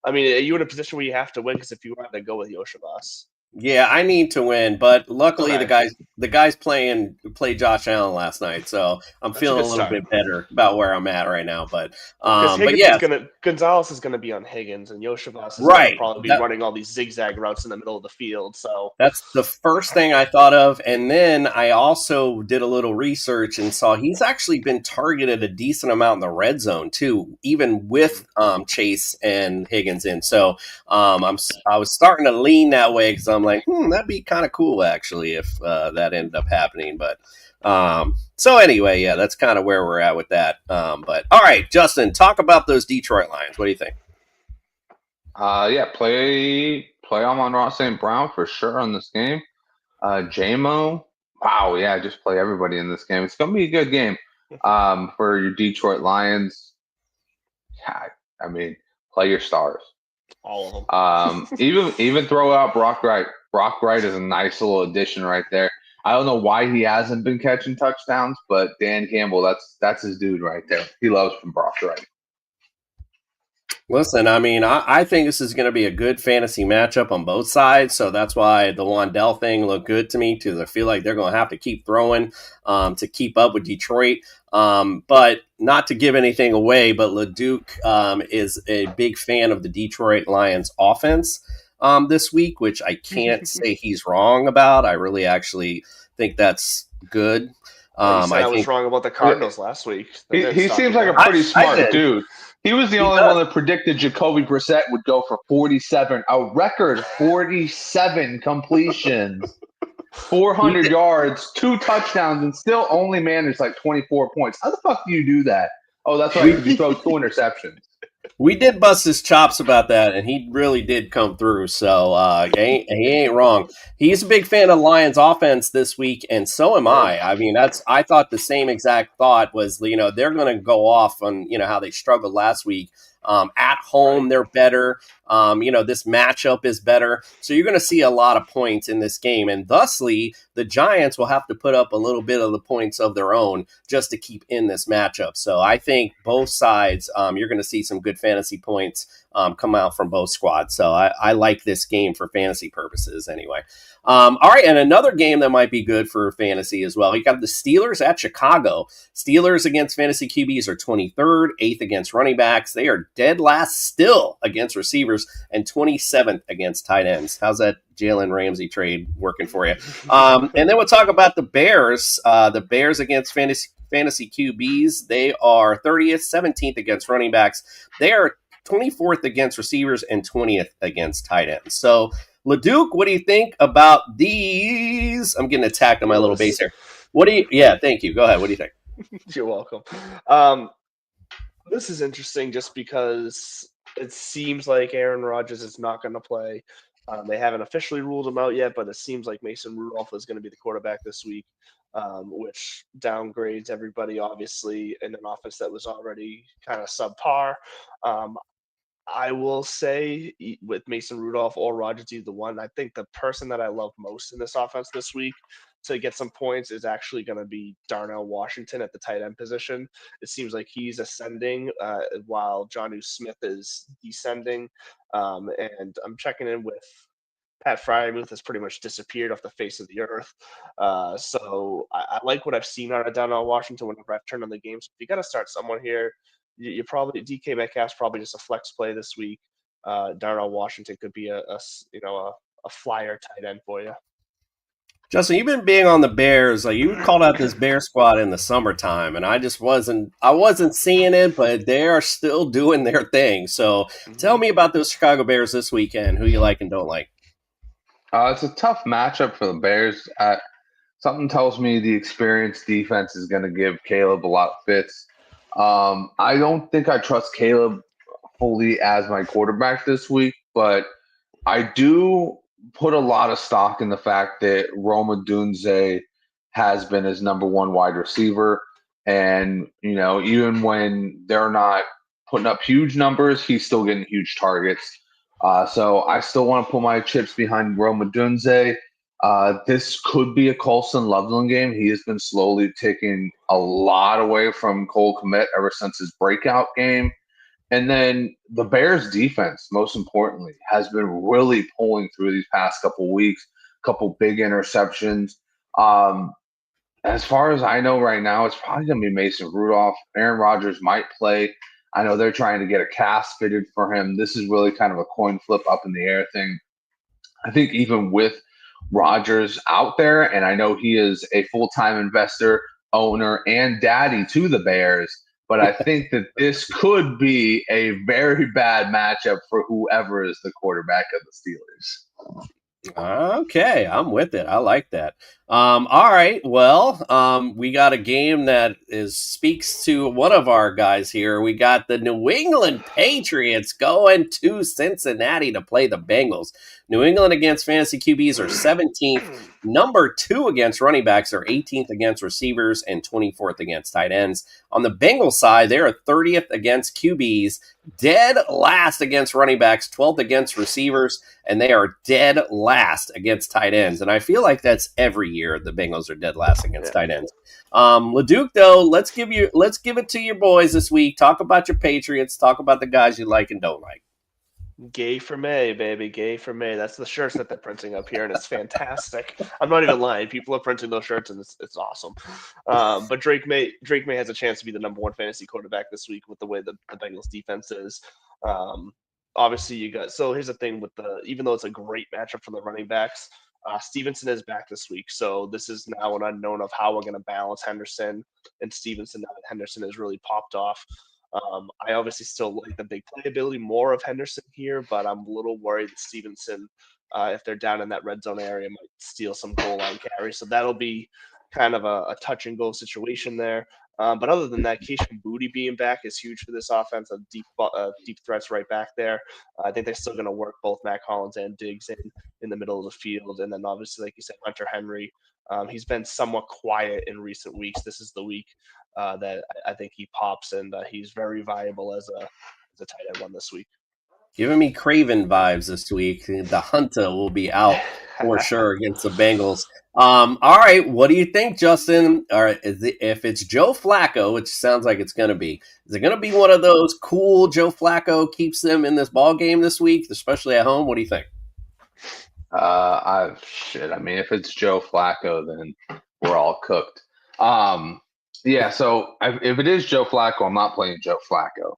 I mean, are you in a position where you have to win? Because if you want to go with Yoshivas. Yeah, I need to win, but luckily Okay. the guys played Josh Allen last night, so I'm That's a feeling good a little start. bit better about where I'm at right now. But Because yeah, Gonzalez is gonna be on Higgins, and Yoshivas is gonna right. probably be running all these zigzag routes in the middle of the field. So That's the first thing I thought of. And then I also did a little research and saw he's actually been targeted a decent amount in the red zone, too, even with Chase and Higgins in. So I was starting to lean that way because I'm like, that'd be kind of cool, actually, if that ended up happening. But so anyway, yeah, that's kind of where we're at with that. But all right, Justin, talk about those Detroit Lions. What do you think? Yeah, play on Ross St. Brown for sure on this game. JMO, wow, yeah, just play everybody in this game. It's gonna be a good game. For your Detroit Lions, yeah, I mean, play your stars. All of them. Even throw out Brock Wright. Brock Wright is a nice little addition right there. I don't know why he hasn't been catching touchdowns, but Dan Campbell, that's his dude right there. He loves from Brock Wright. Listen, I mean, I think this is going to be a good fantasy matchup on both sides, so that's why the Wandell thing looked good to me, because I feel like they're going to have to keep throwing to keep up with Detroit. But not to give anything away, but LeDuc is a big fan of the Detroit Lions offense this week, which I can't say he's wrong about. I really actually think that's good. You said I was wrong about the Cardinals last week. He seems like a pretty smart dude. He was the only one that predicted Jacoby Brissett would go for 47, a record 47 completions, 400 yards, 2 touchdowns, and still only managed like 24 points. How the fuck do you do that? Oh, that's right, because you throw 2 interceptions. We did bust his chops about that, and he really did come through. So he ain't wrong. He's a big fan of Lions offense this week, and so am I. I mean, I thought the same exact thought was, they're going to go off on, how they struggled last week. At home, they're better. This matchup is better. So you're going to see a lot of points in this game. And thusly, the Giants will have to put up a little bit of the points of their own just to keep in this matchup. So I think both sides, you're going to see some good fantasy points come out from both squads. So I like this game for fantasy purposes anyway. All right, and another game that might be good for fantasy as well. You got the Steelers at Chicago. Steelers against fantasy QBs are 23rd, 8th against running backs. They are dead last still against receivers and 27th against tight ends. How's that Jalen Ramsey trade working for you? And then we'll talk about the Bears. The Bears against fantasy QBs. They are 30th, 17th against running backs. They are 24th against receivers and 20th against tight ends. So, LeDuc, what do you think about these? I'm getting attacked on my little base here. Yeah, thank you. Go ahead. What do you think? You're welcome. This is interesting just because it seems like Aaron Rodgers is not going to play. They haven't officially ruled him out yet, but it seems like Mason Rudolph is going to be the quarterback this week, which downgrades everybody, obviously, in an offense that was already kind of subpar. I will say with Mason Rudolph or Rodgers, either one, I think the person that I love most in this offense this week to get some points is actually going to be Darnell Washington at the tight end position. It seems like he's ascending while Jonnu Smith is descending. And I'm checking in with Pat Fryermuth has pretty much disappeared off the face of the earth. So I like what I've seen out of Darnell Washington whenever I've turned on the game. So if you got to start someone here, you probably DK Metcalf's probably just a flex play this week. Darnell Washington could be a flyer tight end for you. Justin, you've been being on the Bears. Like you called out this Bear squad in the summertime, and I wasn't seeing it, but they are still doing their thing. So tell me about those Chicago Bears this weekend. Who you like and don't like? It's a tough matchup for the Bears. Something tells me the experienced defense is going to give Caleb a lot of fits. I don't think I trust Caleb fully as my quarterback this week, but I do put a lot of stock in the fact that Roma Dunze has been his number one wide receiver. And, even when they're not putting up huge numbers, he's still getting huge targets. So I still want to put my chips behind Roma Dunze. This could be a Colson Loveland game. He has been slowly taking a lot away from Cole Kmet ever since his breakout game. And then the Bears defense, most importantly, has been really pulling through these past couple weeks, couple big interceptions. As far as I know right now, it's probably going to be Mason Rudolph. Aaron Rodgers might play. I know they're trying to get a cast fitted for him. This is really kind of a coin flip up in the air thing. I think even with Rodgers out there, and I know he is a full-time investor, owner, and daddy to the Bears, but I think that this could be a very bad matchup for whoever is the quarterback of the Steelers. Okay, I'm with it. I like that. All right. Well, we got a game that speaks to one of our guys here. We got the New England Patriots going to Cincinnati to play the Bengals. New England against fantasy QBs are 17th. Number 2 against running backs are 18th against receivers and 24th against tight ends. On the Bengals side, they are 30th against QBs, dead last against running backs, 12th against receivers, and they are dead last against tight ends. And I feel like that's every year the Bengals are dead last against tight ends. LeDuc, though, let's give it to your boys this week. Talk about your Patriots. Talk about the guys you like and don't like. Gay for May, baby. Gay for May. That's the shirts that they're printing up here, and it's fantastic. I'm not even lying. People are printing those shirts, and it's awesome. But Drake May has a chance to be the number 1 fantasy quarterback this week with the way the Bengals defense is. Obviously, so here's the thing with even though it's a great matchup for the running backs, Stevenson is back this week. So this is now an unknown of how we're going to balance Henderson and Stevenson now that Henderson has really popped off. I obviously still like the big playability more of Henderson here, but I'm a little worried that Stevenson, if they're down in that red zone area, might steal some goal line carry. So that'll be kind of a touch and go situation there. But other than that, Keisha Booty being back is huge for this offense. Deep threats right back there. I think they're still going to work both Matt Collins and Diggs in the middle of the field. And then obviously, like you said, Hunter Henry. He's been somewhat quiet in recent weeks. This is the week that I think he pops, and he's very viable as a tight end one this week. Giving me Craven vibes this week. The Hunter will be out for sure against the Bengals. All right, what do you think, Justin? All right, if it's Joe Flacco, which sounds like it's going to be, is it going to be one of those cool Joe Flacco keeps them in this ball game this week, especially at home? What do you think? I mean, if it's Joe Flacco, then we're all cooked. Yeah, so if it is Joe Flacco, I'm not playing Joe Flacco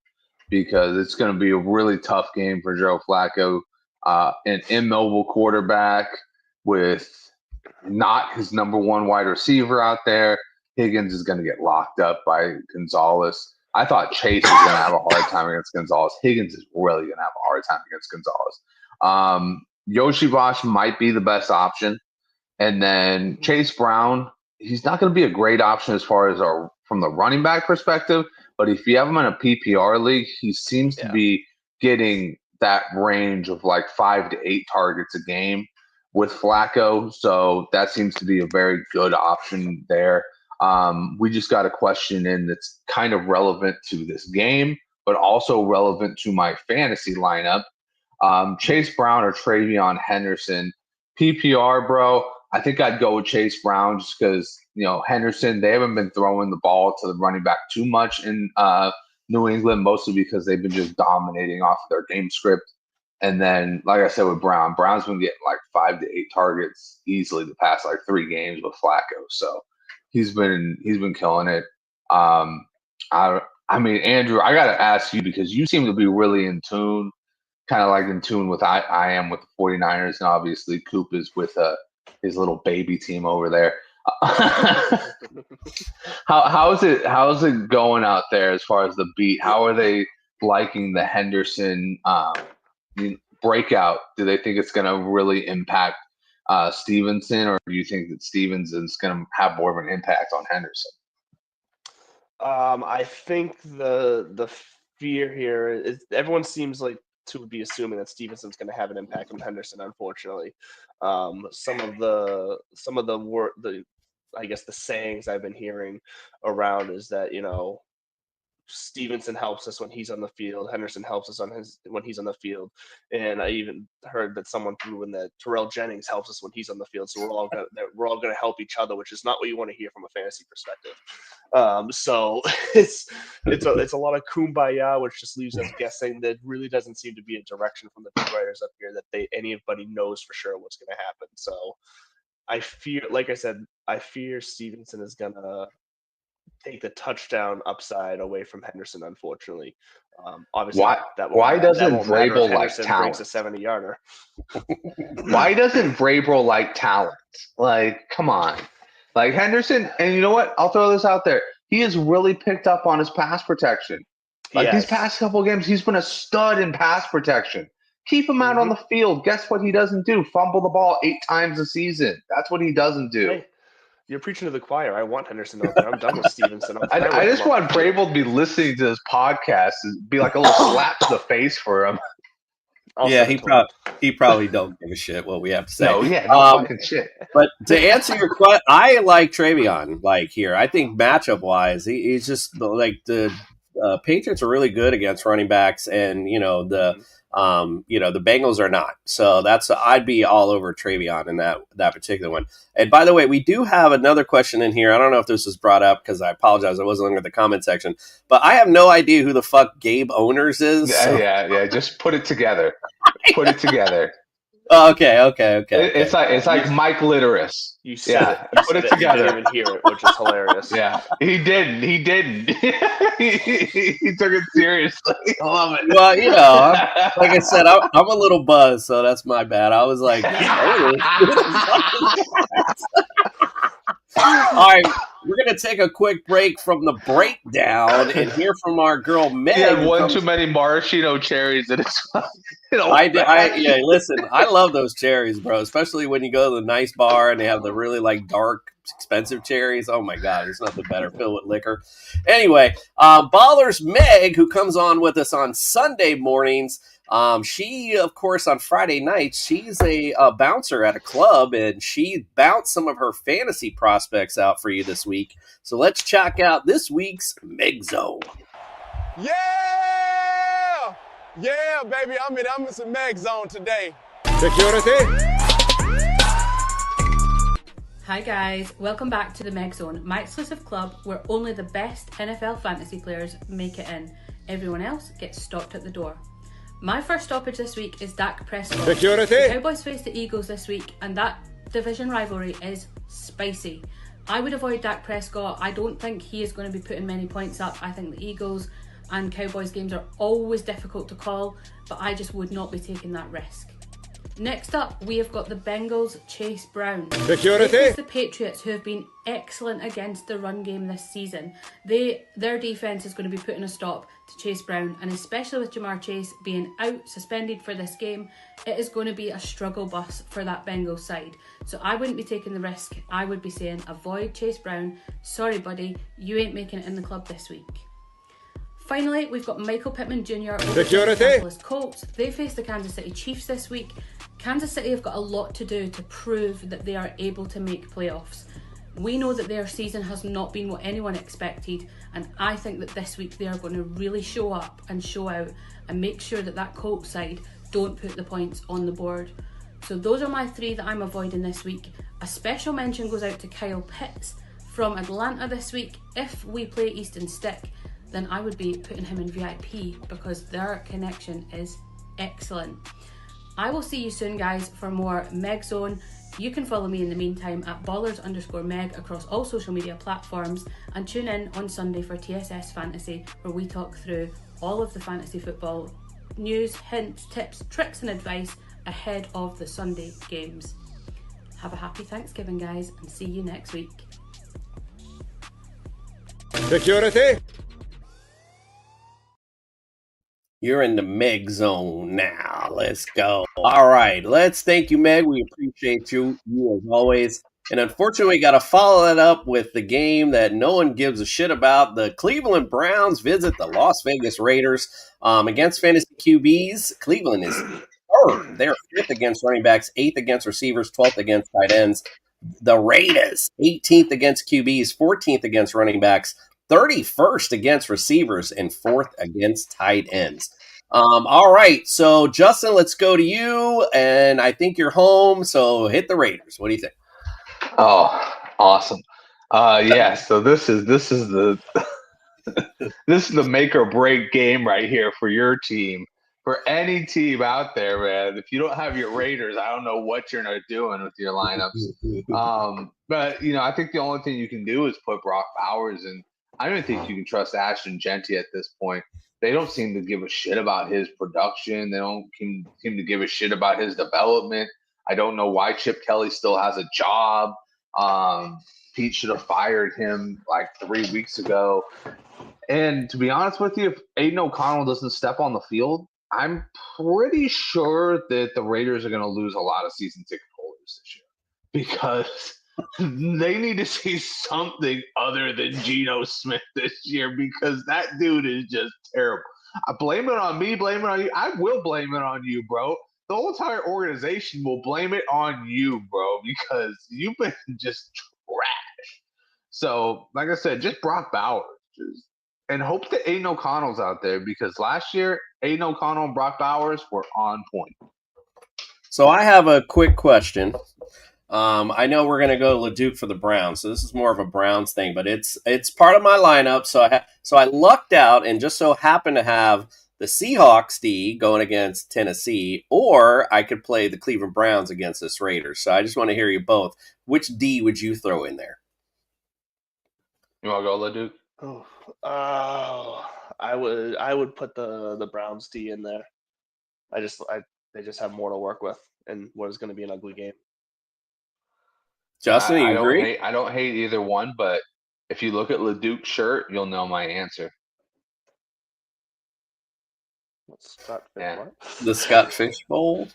because it's going to be a really tough game for Joe Flacco, an immobile quarterback with not his number 1 wide receiver out there. Higgins is going to get locked up by Gonzalez. I thought Chase was going to have a hard time against Gonzalez. Higgins is really going to have a hard time against Gonzalez. Yoshi Bosch might be the best option. And then Chase Brown, he's not going to be a great option as far as from the running back perspective. But if you have him in a PPR league, he seems to be getting that range of like 5 to 8 targets a game with Flacco. So that seems to be a very good option there. We just got a question in that's kind of relevant to this game, but also relevant to my fantasy lineup. Chase Brown or Travion Henderson. PPR, bro, I think I'd go with Chase Brown just because, Henderson, they haven't been throwing the ball to the running back too much in New England, mostly because they've been just dominating off of their game script. And then, like I said, with Brown's been getting like 5 to 8 targets easily the past like 3 games with Flacco. So he's been killing it. I mean, Andrew, I got to ask you because you seem to be really in tune, kind of like in tune with I am with the 49ers, and obviously Coop is with his little baby team over there. How's it going out there as far as the beat? How are they liking the Henderson breakout? Do they think it's going to really impact Stevenson, or do you think that Stevenson's going to have more of an impact on Henderson? I think the fear here is everyone seems like to be assuming that Stevenson's going to have an impact on Henderson. Unfortunately, some of the I guess the sayings I've been hearing around is that, you know, Stevenson helps us when he's on the field. Henderson helps us when he's on the field. And I even heard that someone threw in that Terrell Jennings helps us when he's on the field. So we're all going to help each other, which is not what you want to hear from a fantasy perspective. So it's a lot of kumbaya, which just leaves us guessing. That really doesn't seem to be a direction from the big writers up here that anybody knows for sure what's going to happen. So I fear, like I said, Stevenson is going to take the touchdown upside away from Henderson, unfortunately. Obviously, why doesn't Vrabel like talent? Breaks a 70-yarder. Why doesn't Vrabel like talent? Like, come on. Like Henderson, and you know what? I'll throw this out there. He has really picked up on his pass protection. Like these past couple of games, he's been a stud in pass protection. Keep him out on the field. Guess what he doesn't do? Fumble the ball 8 times a season. That's what he doesn't do. Hey, you're preaching to the choir. I want Henderson out there. I'm done with Stevenson. I just want Vrabel to be listening to this podcast and be like a little slap to the face for him. He probably don't give a shit what we have to say. No, fucking shit. But to answer your question, I like Travion. Like here, I think matchup wise, he's just like the Patriots are really good against running backs, and the Bengals are not. So I'd be all over Travion in that particular one. And by the way, we do have another question in here. I don't know if this was brought up because I apologize. I wasn't looking at the comment section, but I have no idea who the fuck Gabe Owners is. Yeah. Just put it together. Put it together. Oh, okay. It's like Mike Litteris. You said it. Put it together. You didn't even hear it, which is hilarious. Yeah, he didn't. He took it seriously. I love it. Well, like I said, I'm a little buzzed, so that's my bad. I was like, all right, we're going to take a quick break from the breakdown and hear from our girl Meg. He had one too many maraschino cherries in his listen, I love those cherries, bro, especially when you go to the nice bar and they have the really like dark, expensive cherries. Oh my God, there's nothing better filled with liquor. Anyway, Ballers Meg, who comes on with us on Sunday mornings, she, of course, on Friday nights, she's a bouncer at a club, and she bounced some of her fantasy prospects out for you this week. So let's check out this week's MEG Zone. Yeah, baby, I'm in some MEG Zone today. Security. Hi guys, welcome back to the MEG Zone, my exclusive club where only the best NFL fantasy players make it in. Everyone else gets stopped at the door. My first stoppage this week is Dak Prescott. Security. The Cowboys face the Eagles this week, and that division rivalry is spicy. I would avoid Dak Prescott. I don't think he is going to be putting many points up. I think the Eagles and Cowboys games are always difficult to call, but I just would not be taking that risk. Next up, we have got the Bengals' Chase Brown. Security. They face the Patriots, who have been excellent against the run game this season. Their defense is going to be putting a stop to Chase Brown, and especially with Jamar Chase being out, suspended for this game, it is going to be a struggle bus for that Bengals side. So I wouldn't be taking the risk. I would be saying avoid Chase Brown. Sorry, buddy, you ain't making it in the club this week. Finally, we've got Michael Pittman Jr. over the Indianapolis Colts. They face the Kansas City Chiefs this week. Kansas City have got a lot to do to prove that they are able to make playoffs. We know that their season has not been what anyone expected, and I think that this week they are going to really show up and show out and make sure that that Colts side don't put the points on the board. So those are my 3 that I'm avoiding this week. A special mention goes out to Kyle Pitts from Atlanta this week. If we play Easton Stick, then I would be putting him in VIP because their connection is excellent. I will see you soon, guys, for more MEG Zone. You can follow me in the meantime at Ballers_Meg across all social media platforms, and tune in on Sunday for TSS Fantasy, where we talk through all of the fantasy football news, hints, tips, tricks and advice ahead of the Sunday games. Have a happy Thanksgiving, guys, and see you next week. Security. You're in the Meg zone now. Let's go. All right. Let's thank you, Meg. We appreciate you as always. And unfortunately, we got to follow that up with the game that no one gives a shit about. The Cleveland Browns visit the Las Vegas Raiders against fantasy QBs. Cleveland is third. They're fifth against running backs, eighth against receivers, 12th against tight ends. The Raiders, 18th against QBs, 14th against running backs, 31st against receivers, and 4th against tight ends. All right, so Justin, let's go to you, and I think you're home, so hit the Raiders. What do you think? Oh, awesome. Yeah, so this is the this is the make or break game right here for your team. For any team out there, man, if you don't have your Raiders, I don't know what you're doing with your lineups. But I think the only thing you can do is put Brock Bowers, and I don't think you can trust Ashton Genty at this point. They don't seem to give a shit about his production. They don't seem to give a shit about his development. I don't know why Chip Kelly still has a job. Pete should have fired him like 3 weeks ago. And to be honest with you, if Aiden O'Connell doesn't step on the field, I'm pretty sure that the Raiders are going to lose a lot of season ticket holders this year because they need to see something other than Geno Smith this year because that dude is just terrible. I blame it on me, blame it on you. I will blame it on you, bro. The whole entire organization will blame it on you, bro, because you've been just trash. So, like I said, just Brock Bowers. And hope that Aiden O'Connell's out there because last year, Aiden O'Connell and Brock Bowers were on point. So I have a quick question. I know we're going to go to LeDuc for the Browns, so this is more of a Browns thing, but it's part of my lineup. So I lucked out and just so happened to have the Seahawks D going against Tennessee, or I could play the Cleveland Browns against this Raiders. So I just want to hear you both. Which D would you throw in there? You want to go, LeDuc? I would put the Browns D in there. They just have more to work with in what is going to be an ugly game. Justin, you agree? I don't hate either one, but if you look at LeDuc's shirt, you'll know my answer. The Scott Fish Bowl?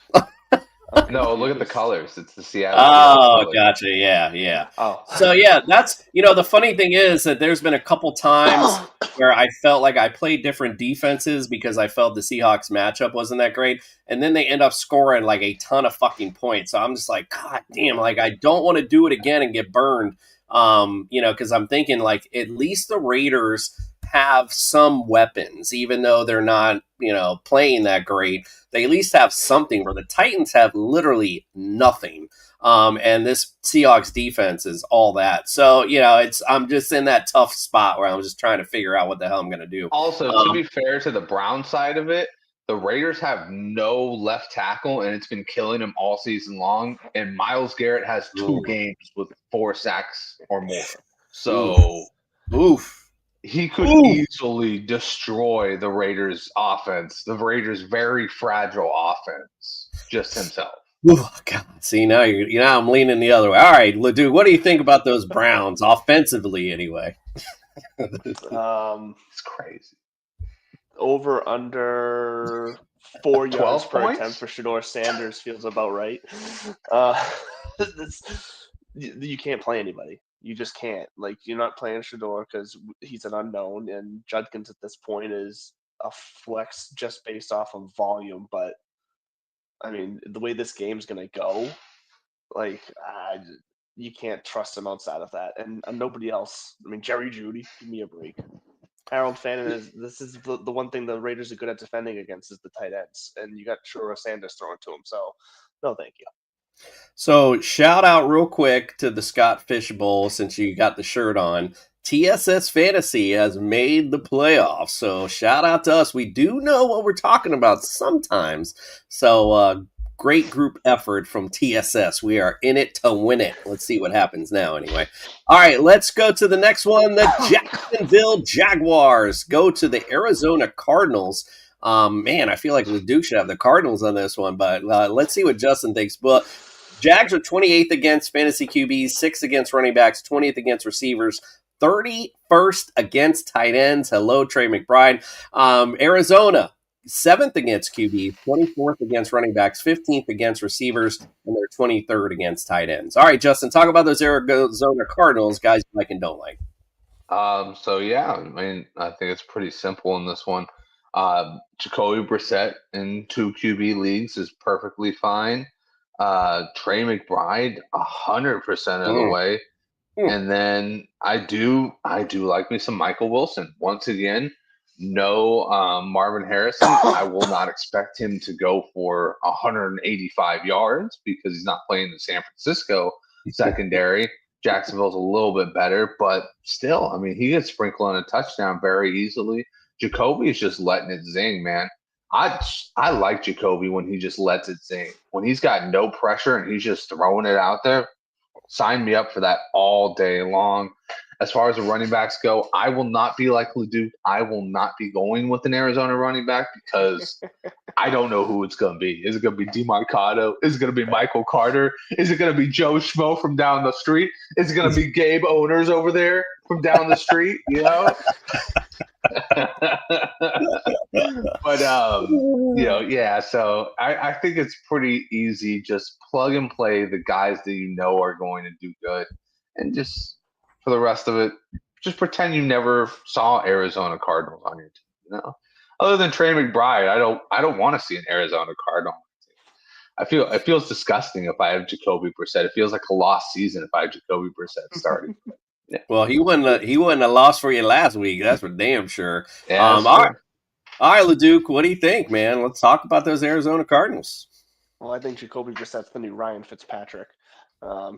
No, look at the colors. It's the Seattle. Oh, gotcha. Yeah. Oh. So, yeah, that's, the funny thing is that there's been a couple times where I felt like I played different defenses because I felt the Seahawks matchup wasn't that great. And then they end up scoring like a ton of fucking points. So I'm just like, God damn, like I don't want to do it again and get burned. Because I'm thinking like at least the Raiders have some weapons, even though they're not, playing that great. They at least have something where the Titans have literally nothing. And this Seahawks defense is all that. So, I'm just in that tough spot where I'm just trying to figure out what the hell I'm going to do. Also, to be fair to the Brown side of it, the Raiders have no left tackle, and it's been killing them all season long. And Myles Garrett has 2 games with 4 sacks or more. So, he could easily destroy the Raiders' offense, the Raiders' very fragile offense, just himself. Oh, God. See, now I'm leaning the other way. All right, LeDuc, what do you think about those Browns offensively anyway? It's crazy. Over under 4 yards per points? attempt for Shedeur Sanders feels about right. You can't play anybody. You just can't. Like, you're not playing Shedeur because he's an unknown, and Judkins at this point is a flex just based off of volume. But, I mean, the way this game's going to go, like, you can't trust him outside of that. And nobody else. I mean, Jerry Jeudy, give me a break. Harold Fannin this is the one thing the Raiders are good at defending against is the tight ends. And you got Shedeur Sanders throwing to him. So, no thank you. So, shout out real quick to the Scott Fish Bowl since you got the shirt on. TSS Fantasy has made the playoffs. So, shout out to us. We do know what we're talking about sometimes. So, great group effort from TSS. We are in it to win it. Let's see what happens now anyway. All right, let's go to the next one. The Jacksonville Jaguars go to the Arizona Cardinals. Man, I feel like LeDuc should have the Cardinals on this one, but let's see what Justin thinks. But Jags are 28th against fantasy QBs, 6th against running backs, 20th against receivers, 31st against tight ends. Hello, Trey McBride. Arizona, 7th against QBs, 24th against running backs, 15th against receivers, and they're 23rd against tight ends. All right, Justin, talk about those Arizona Cardinals, guys you like and don't like. So yeah, I mean, I think it's pretty simple in this one. Jacoby Brissett in 2 QB leagues is perfectly fine. Trey McBride 100% of the way. And then I do like me some Michael Wilson. Once again, no Marvin Harrison. I will not expect him to go for 185 yards because he's not playing the San Francisco secondary. Jacksonville's a little bit better, but still, I mean, he gets sprinkled on a touchdown very easily. Jacoby is just letting it zing, man. I like Jacoby when he just lets it zing. When he's got no pressure and he's just throwing it out there, sign me up for that all day long. As far as the running backs go, I will not be like Leduc. I will not be going with an Arizona running back because I don't know who it's going to be. Is it going to be DeMarcado? Is it going to be Michael Carter? Is it going to be Joe Schmo from down the street? Is it going to be Gabe Owners over there from down the street? You know? But yeah. So I think it's pretty easy. Just plug and play the guys that you know are going to do good, and just for the rest of it, just pretend you never saw Arizona Cardinals on your team. You know, other than Trey McBride, I don't want to see an Arizona Cardinal. It feels disgusting if I have Jacoby Brissett. It feels like a lost season if I have Jacoby Brissett starting. Yeah. Well, he wouldn't have lost for you last week. That's for damn sure. Yeah, all right, Leduc, what do you think, man? Let's talk about those Arizona Cardinals. Well, I think Jacoby Brissett's the new Ryan Fitzpatrick.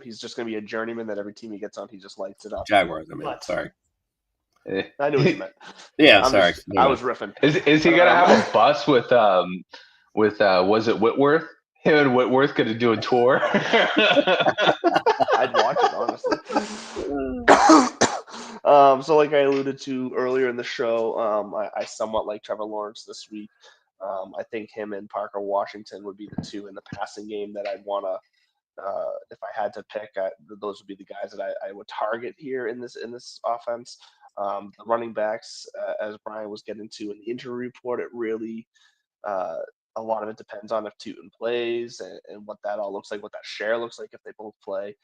He's just going to be a journeyman that every team he gets on, he just lights it up. Jaguars, I mean. Sorry. I knew what you meant. Yeah, sorry. I was riffing. Is he going to have a bus with was it Whitworth? Him and Whitworth going to do a tour? I'd watch it, honestly. So like I alluded to earlier in the show, I somewhat like Trevor Lawrence this week. I think him and Parker Washington would be the two in the passing game that I'd want to, if I had to pick, those would be the guys that I would target here in this offense. The running backs, as Brian was getting to in the injury report, it really a lot of it depends on if Tootin plays and what that all looks like, what that share looks like if they both play.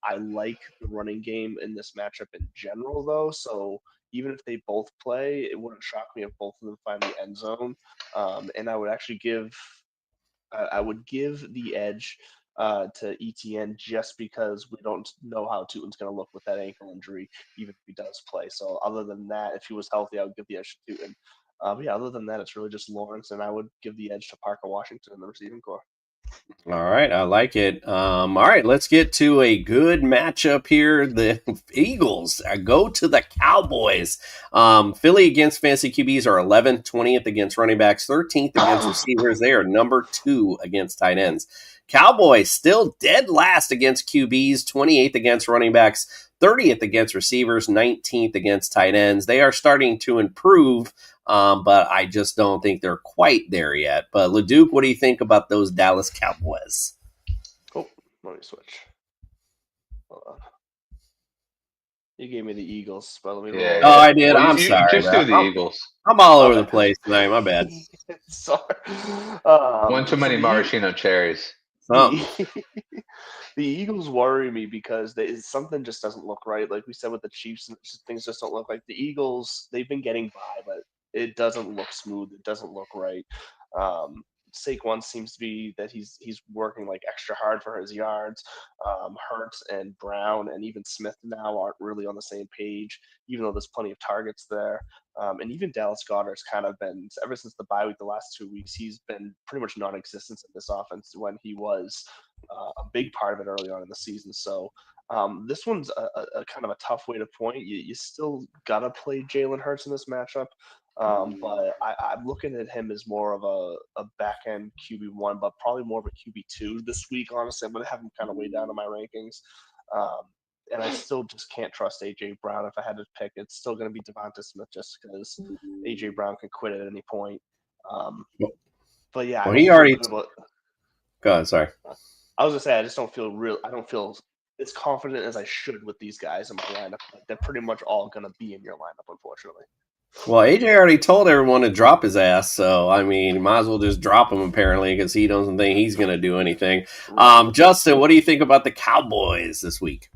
I like the running game in this matchup in general, though. So even if they both play, it wouldn't shock me if both of them find the end zone. And I would actually give the edge to ETN just because we don't know how Tootin's going to look with that ankle injury, even if he does play. So other than that, if he was healthy, I would give the edge to Tootin. Yeah, other than that, it's really just Lawrence, and I would give the edge to Parker Washington in the receiving corps. All right, I like it. All right, let's get to a good matchup here. The Eagles go to the Cowboys. Philly against fantasy QBs are 11th, 20th against running backs, 13th against receivers. They are number 2 against tight ends. Cowboys still dead last against QBs, 28th against running backs, 30th against receivers, 19th against tight ends. They are starting to improve, but I just don't think they're quite there yet. But Leduc, what do you think about those Dallas Cowboys? Oh, let me switch. Hold on. You gave me the Eagles, but let me. Yeah. Oh, I did. I'm sorry. Just do the Eagles. I'm all over the place tonight. My bad. Sorry. One too many maraschino cherries. The Eagles worry me because something just doesn't look right. Like we said with the Chiefs, things just don't look like the Eagles. They've been getting by, but it doesn't look smooth. It doesn't look right. Saquon seems to be that he's working like extra hard for his yards. Hurts and Brown and even Smith now aren't really on the same page, even though there's plenty of targets there. And even Dallas Goedert's kind of been, ever since the bye week, the last 2 weeks, he's been pretty much non-existent in this offense when he was a big part of it early on in the season. So this one's a kind of a tough way to point. You still got to play Jalen Hurts in this matchup. But I'm looking at him as more of a back-end QB1, but probably more of a QB2 this week, honestly. I'm going to have him kind of way down in my rankings. And I still just can't trust A.J. Brown. If I had to pick, it's still going to be Devonta Smith just because A.J. Brown can quit at any point. But yeah. Well, he already – go ahead, sorry. I was gonna say I just don't feel I don't feel as confident as I should with these guys in my lineup. They're pretty much all gonna be in your lineup, unfortunately. Well, AJ already told everyone to drop his ass, so I mean, might as well just drop him apparently because he doesn't think he's going to do anything. Justin, what do you think about the Cowboys this week?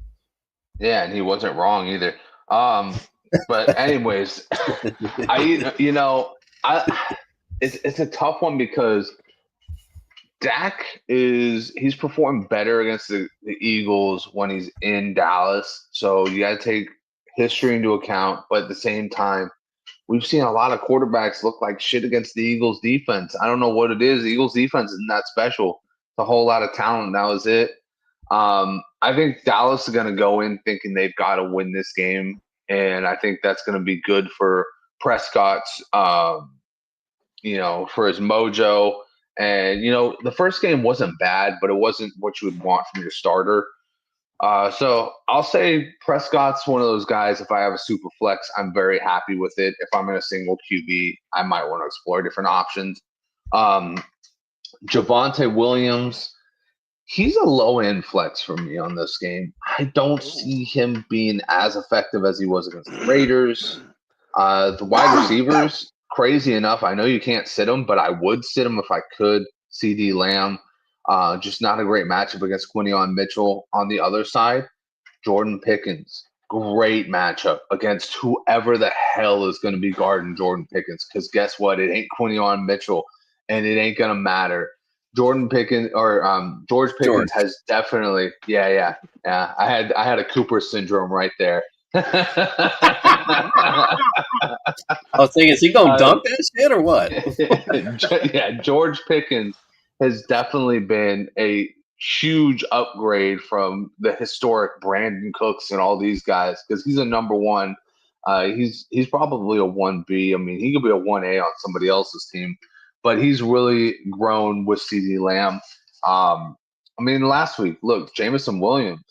Yeah, and he wasn't wrong either. But anyways, it's a tough one because Dak he's performed better against the Eagles when he's in Dallas, so you got to take history into account. But at the same time, we've seen a lot of quarterbacks look like shit against the Eagles defense. I don't know what it is. The Eagles defense isn't that special. It's a whole lot of talent. That was it. I think Dallas is going to go in thinking they've got to win this game, and I think that's going to be good for Prescott's, for his mojo. And, the first game wasn't bad, but it wasn't what you would want from your starter. So I'll say Prescott's one of those guys. If I have a super flex, I'm very happy with it. If I'm in a single QB, I might want to explore different options. Javonte Williams, he's a low end flex for me on this game. I don't see him being as effective as he was against the Raiders. The wide receivers, crazy enough, I know you can't sit him, but I would sit him if I could. CD Lamb. Just not a great matchup against Quinion Mitchell. On the other side, Jordan Pickens. Great matchup against whoever the hell is going to be guarding Jordan Pickens. Because guess what? It ain't Quinion Mitchell, and it ain't going to matter. George Pickens has definitely, yeah. I had a Cooper syndrome right there. I was thinking, is he going to dunk that shit or what? Yeah, George Pickens has definitely been a huge upgrade from the historic Brandon Cooks and all these guys because he's a number one. He's probably a 1B. I mean, he could be a 1A on somebody else's team, but he's really grown with CeeDee Lamb. Last week, look, Jameson Williams,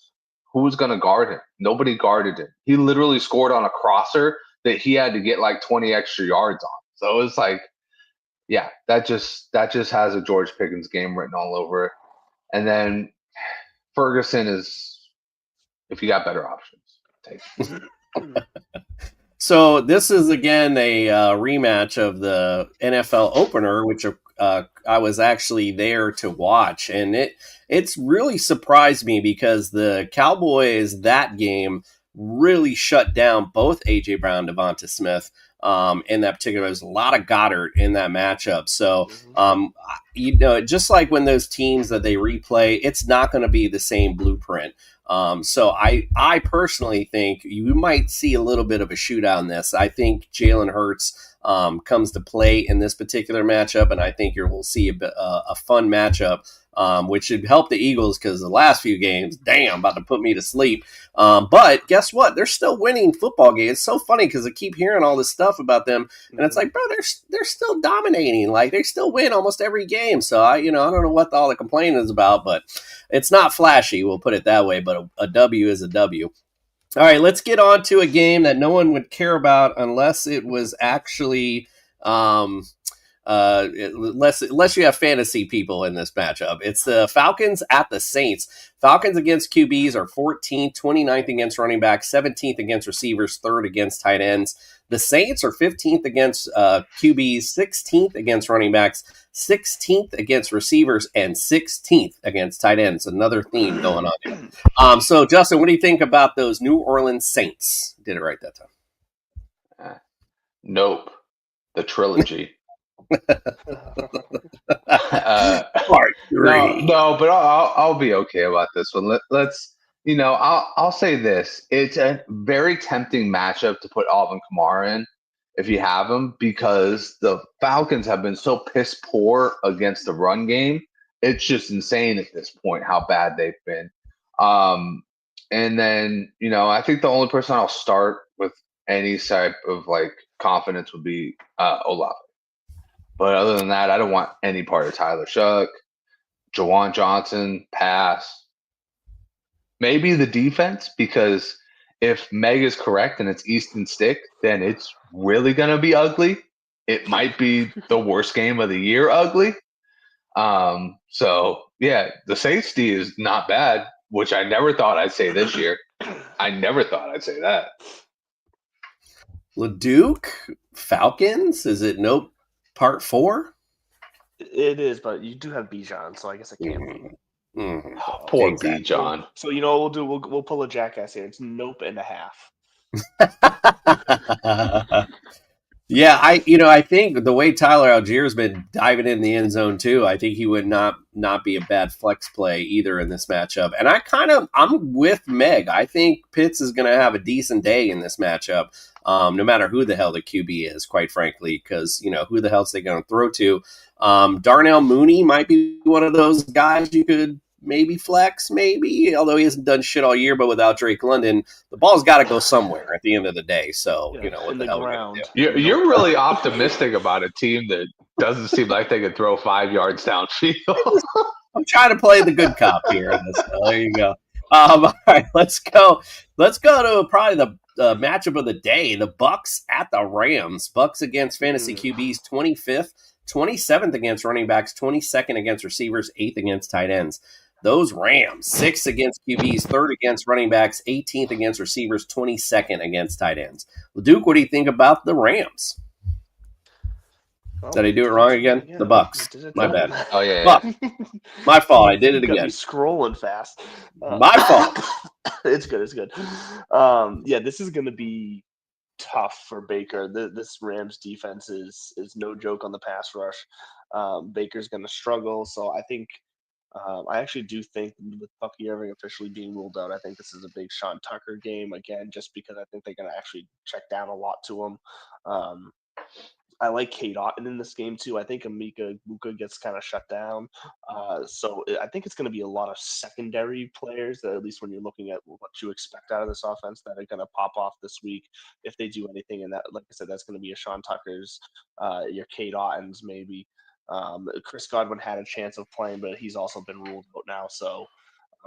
who was going to guard him? Nobody guarded him. He literally scored on a crosser that he had to get like 20 extra yards on. So it's like, yeah, that just has a George Pickens game written all over it. And then Ferguson is, if you got better options, take it. So this is again a rematch of the NFL opener, which I was actually there to watch, and it's really surprised me because the Cowboys that game really shut down both AJ Brown, Devonta Smith. In that particular, there's a lot of Goddard in that matchup. So, just like when those teams that they replay, it's not going to be the same blueprint. So I personally think you might see a little bit of a shootout in this. I think Jalen Hurts comes to play in this particular matchup, and I think we'll see a fun matchup, which should help the Eagles because the last few games, damn, about to put me to sleep. But guess what? They're still winning football games. It's so funny because I keep hearing all this stuff about them, and it's like, bro, they're still dominating. Like they still win almost every game. So I don't know what all the complaining is about, but it's not flashy. We'll put it that way. But a W is a W. All right, let's get on to a game that no one would care about unless it was actually unless you have fantasy people in this matchup. It's the Falcons at the Saints. Falcons against QBs are 14th, 29th against running backs, 17th against receivers, 3rd against tight ends. The Saints are 15th against QBs, 16th against running backs, 16th against receivers, and 16th against tight ends. Another theme going on here. So, Justin, what do you think about those New Orleans Saints? Did it right that time. Nope. The trilogy. No, but I'll be okay about this one. Let's I'll say this: it's a very tempting matchup to put Alvin Kamara in if you have him because the Falcons have been so piss poor against the run game. It's just insane at this point how bad they've been. And then I think the only person I'll start with any type of like confidence would be Olave. But other than that, I don't want any part of Tyler Shuck, Jawan Johnson, pass. Maybe the defense, because if Meg is correct and it's Easton Stick, then it's really going to be ugly. It might be the worst game of the year ugly. So yeah, the safety is not bad, which I never thought I'd say this year. I never thought I'd say that. Leduc, Falcons, is it nope part 4? It is, but you do have Bijan, so I guess it can't be. Poor Bijan. So you know what we'll do? We'll pull a jackass here. It's nope and a half. Yeah, I think the way Tyler Allgeier's been diving in the end zone too, I think he would not be a bad flex play either in this matchup. And I'm with Meg. I think Pitts is going to have a decent day in this matchup, no matter who the hell the QB is, quite frankly, because who the hell's they going to throw to? Darnell Mooney might be one of those guys you could maybe flex, although he hasn't done shit all year. But without Drake London, the ball's got to go somewhere at the end of the day. So what the hell ground. You're really optimistic about a team that doesn't seem like they could throw 5 yards downfield. I'm trying to play the good cop here. There you go. All right, let's go to probably the matchup of the day: the Bucks at the Rams. Bucks against fantasy QBs, 25th, 27th against running backs, 22nd against receivers, 8th against tight ends. Those Rams, 6th against QBs, 3rd against running backs, 18th against receivers, 22nd against tight ends. Leduc, what do you think about the Rams? Did I do it wrong again? Yeah, the Bucks. My bad. Oh, yeah. Buck. My fault. I did it again. Scrolling fast. My fault. It's good. This is going to be tough for Baker. This Rams defense is no joke on the pass rush. Baker's going to struggle. So I think I actually do think with Bucky Irving officially being ruled out, I think this is a big Sean Tucker game again, just because I think they're going to actually check down a lot to him. I like Kate Otten in this game too. I think Emeka Egbuka gets kind of shut down. So I think it's going to be a lot of secondary players that, at least when you're looking at what you expect out of this offense, that are going to pop off this week if they do anything. And that, like I said, that's going to be a Sean Tucker's, your Kate Ottens maybe. Chris Godwin had a chance of playing, but he's also been ruled out now. So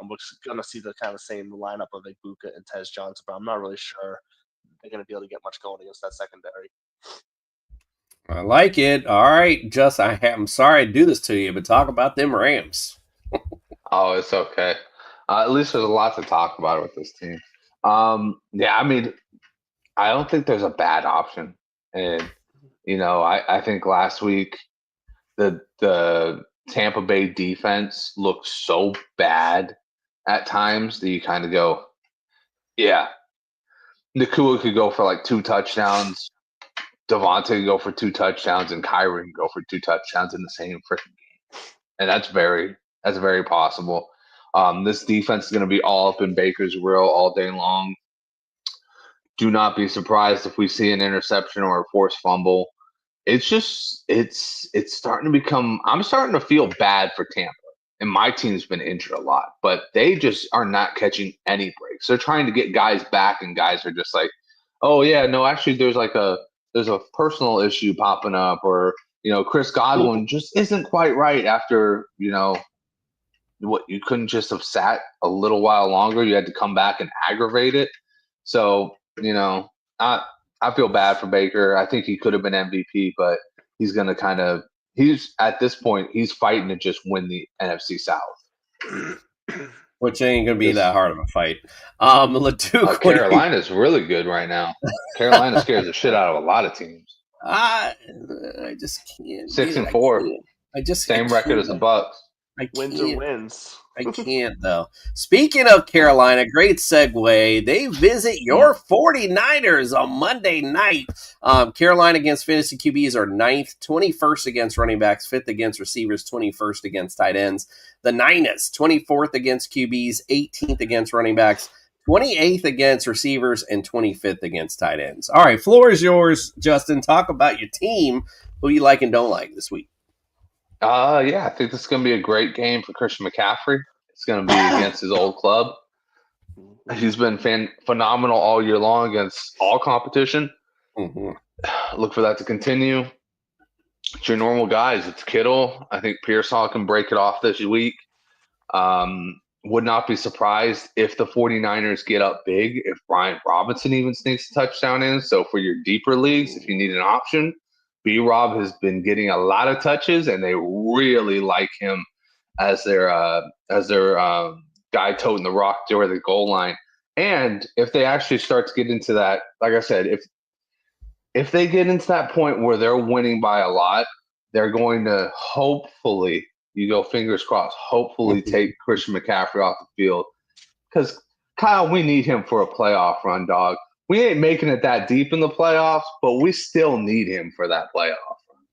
we're going to see the kind of same lineup of Egbuka and Tez Johnson, but I'm not really sure they're going to be able to get much going against that secondary. I like it. All right, I'm sorry to do this to you, but talk about them Rams. Oh, it's okay. At least there's a lot to talk about with this team. I mean, I don't think there's a bad option. And, I think last week the Tampa Bay defense looked so bad at times that you kind of go, yeah, Nakua could go for like 2 touchdowns. Devontae can go for 2 touchdowns, and Kyrie can go for 2 touchdowns in the same freaking game, and that's very possible. This defense is going to be all up in Baker's grill all day long. Do not be surprised if we see an interception or a forced fumble. It's just it's starting to become. I'm starting to feel bad for Tampa, and my team's been injured a lot, but they just are not catching any breaks. They're trying to get guys back, and guys are just like, oh yeah, no, actually, there's a personal issue popping up, or, Chris Godwin just isn't quite right after, what you couldn't just have sat a little while longer. You had to come back and aggravate it. So, I feel bad for Baker. I think he could have been MVP, but he's going to he's at this point, he's fighting to just win the NFC South. Which ain't going to be that hard of a fight. Carolina's really good right now. Carolina scares the shit out of a lot of teams. I just can't. 6-4. Same record as the Bucks. Wins or wins. I can't, though. Speaking of Carolina, great segue. They visit your 49ers on Monday night. Carolina against fantasy QBs are 9th, 21st against running backs, 5th against receivers, 21st against tight ends. The Niners, 24th against QBs, 18th against running backs, 28th against receivers, and 25th against tight ends. All right, floor is yours, Justin. Talk about your team, who you like and don't like this week. I think this is going to be a great game for Christian McCaffrey. It's going to be against his old club. He's been phenomenal all year long against all competition. Mm-hmm. Look for that to continue. It's your normal guys. It's Kittle. I think Pearsall can break it off this week. Would not be surprised if the 49ers get up big, if Brian Robinson even sneaks a touchdown in. So for your deeper leagues, if you need an option, B-Rob has been getting a lot of touches, and they really like him as their guy toting the rock toward the goal line. And if they actually start to get into that, like I said, if they get into that point where they're winning by a lot, they're going to hopefully, you go fingers crossed, hopefully take Christian McCaffrey off the field. Because, Kyle, we need him for a playoff run, dog. We ain't making it that deep in the playoffs, but we still need him for that playoff run.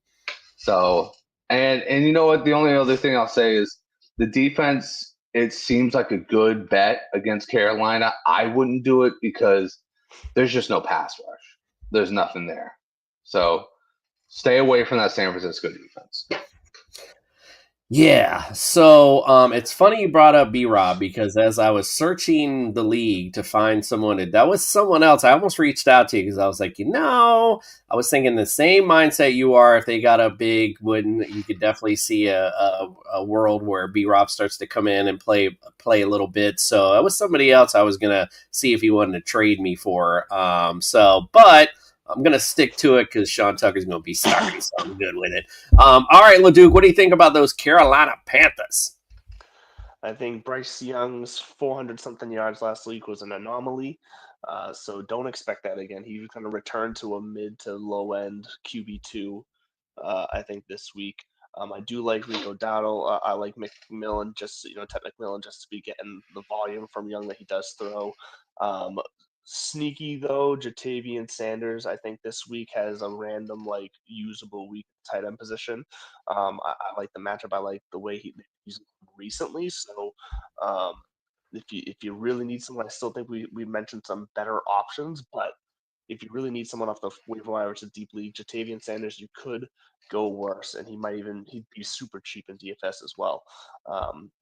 So, and you know what? The only other thing I'll say is the defense, it seems like a good bet against Carolina. I wouldn't do it because there's just no pass rush. There's nothing there. So stay away from that San Francisco defense. Yeah, so it's funny you brought up B-Rob because as I was searching the league to find someone, that was someone else. I almost reached out to you because I was like, I was thinking the same mindset you are. If they got a big win, you could definitely see a world where B-Rob starts to come in and play a little bit. So that was somebody else I was gonna see if he wanted to trade me for. But I'm going to stick to it because Sean Tucker's going to be sorry, so I'm good with it. All right, LeDuc, what do you think about those Carolina Panthers? I think Bryce Young's 400-something yards last week was an anomaly, so don't expect that again. He's going to return to a mid to low-end QB2, I think, this week. I do like Rico Dowdle. I like McMillan, Ted McMillan, just to be getting the volume from Young that he does throw. Sneaky though, Jatavian Sanders, I think this week has a random usable week tight end position. I like the matchup. I like the way he's recently. So if you really need someone, I still think we mentioned some better options. But if you really need someone off the waiver wire to deep league, Jatavian Sanders, you could go worse, and he'd be super cheap in DFS as well.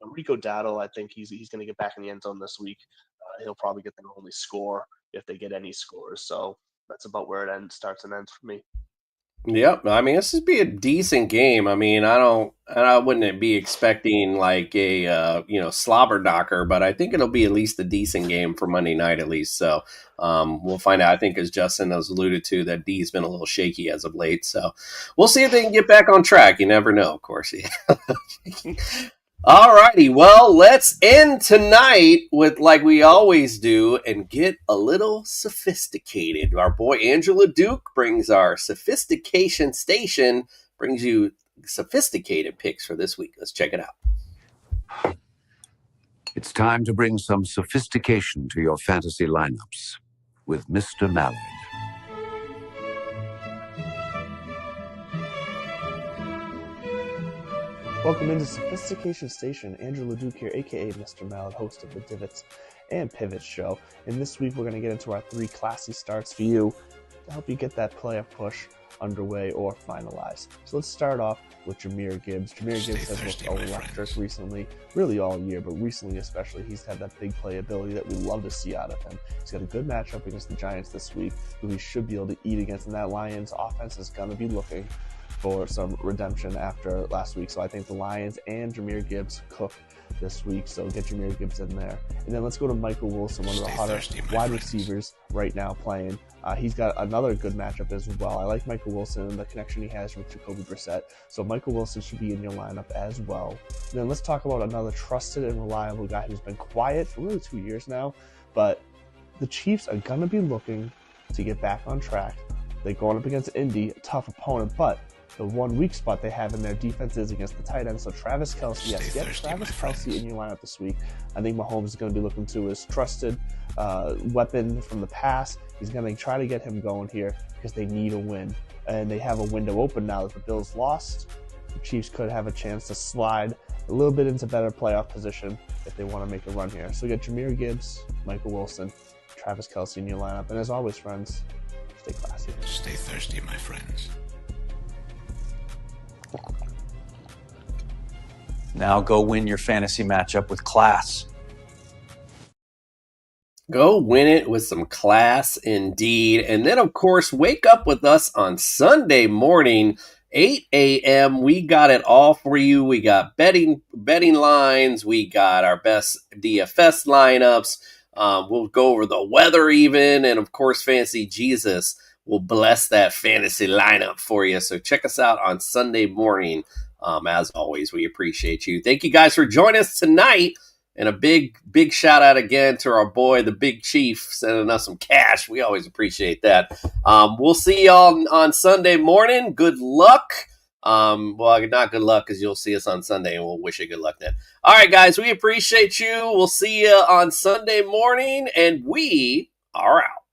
Rico Dowdle, I think he's going to get back in the end zone this week. He'll probably get their only score if they get any scores. So that's about where it starts and ends for me. Yep, I mean this would be a decent game. I mean, I wouldn't be expecting like a slobber knocker, but I think it'll be at least a decent game for Monday night at least. So we'll find out. I think as Justin has alluded to, that D's been a little shaky as of late. So we'll see if they can get back on track. You never know, of course. All righty, well, let's end tonight with like we always do and get a little sophisticated. Our boy Andrew LeDuc brings our sophistication station, brings you sophisticated picks for this week. Let's check it out. It's time to bring some sophistication to your fantasy lineups with Mr. Mallard. Welcome into Sophistication Station. Andrew LeDuc here, a.k.a. Mr. Mallard, host of the Divots and Pivots show. And this week we're going to get into our 3 classy starts for you to help you get that playoff push underway or finalized. So let's start off with Jahmyr Gibbs. Jahmyr Gibbs has looked electric recently, really all year, but recently especially. He's had that big playability that we love to see out of him. He's got a good matchup against the Giants this week, who he should be able to eat against, and that Lions offense is going to be looking for some redemption after last week. So I think the Lions and Jahmyr Gibbs cook this week, so get Jahmyr Gibbs in there. And then let's go to Michael Wilson, one of the hottest wide receivers right now playing. He's got another good matchup as well. I like Michael Wilson and the connection he has with Jacoby Brissett, so Michael Wilson should be in your lineup as well. And then let's talk about another trusted and reliable guy who's been quiet for really 2 years now, but the Chiefs are going to be looking to get back on track. They're going up against Indy, a tough opponent, but the one weak spot they have in their defense is against the tight end. So Travis Kelce, yes, get Travis Kelce in your lineup this week. I think Mahomes is going to be looking to his trusted weapon from the past. He's going to try to get him going here because they need a win. And they have a window open now that the Bills lost. The Chiefs could have a chance to slide a little bit into better playoff position if they want to make a run here. So get Jahmyr Gibbs, Michael Wilson, Travis Kelce in your lineup. And as always, friends, stay classy. Stay thirsty, my friends. Now go win your fantasy matchup with class. Go win it with some class indeed. And then, of course, wake up with us on Sunday morning, 8 a.m. We got it all for you. We got betting lines. We got our best DFS lineups. We'll go over the weather even. And, of course, Fantasy Jesus will bless that fantasy lineup for you. So check us out on Sunday morning. As always, we appreciate you. Thank you guys for joining us tonight. And a big shout out again to our boy, the Big Chief, sending us some cash. We always appreciate that. We'll see y'all on Sunday morning. Good luck. Well, not good luck because you'll see us on Sunday and we'll wish you good luck then. All right, guys, we appreciate you. We'll see you on Sunday morning and we are out.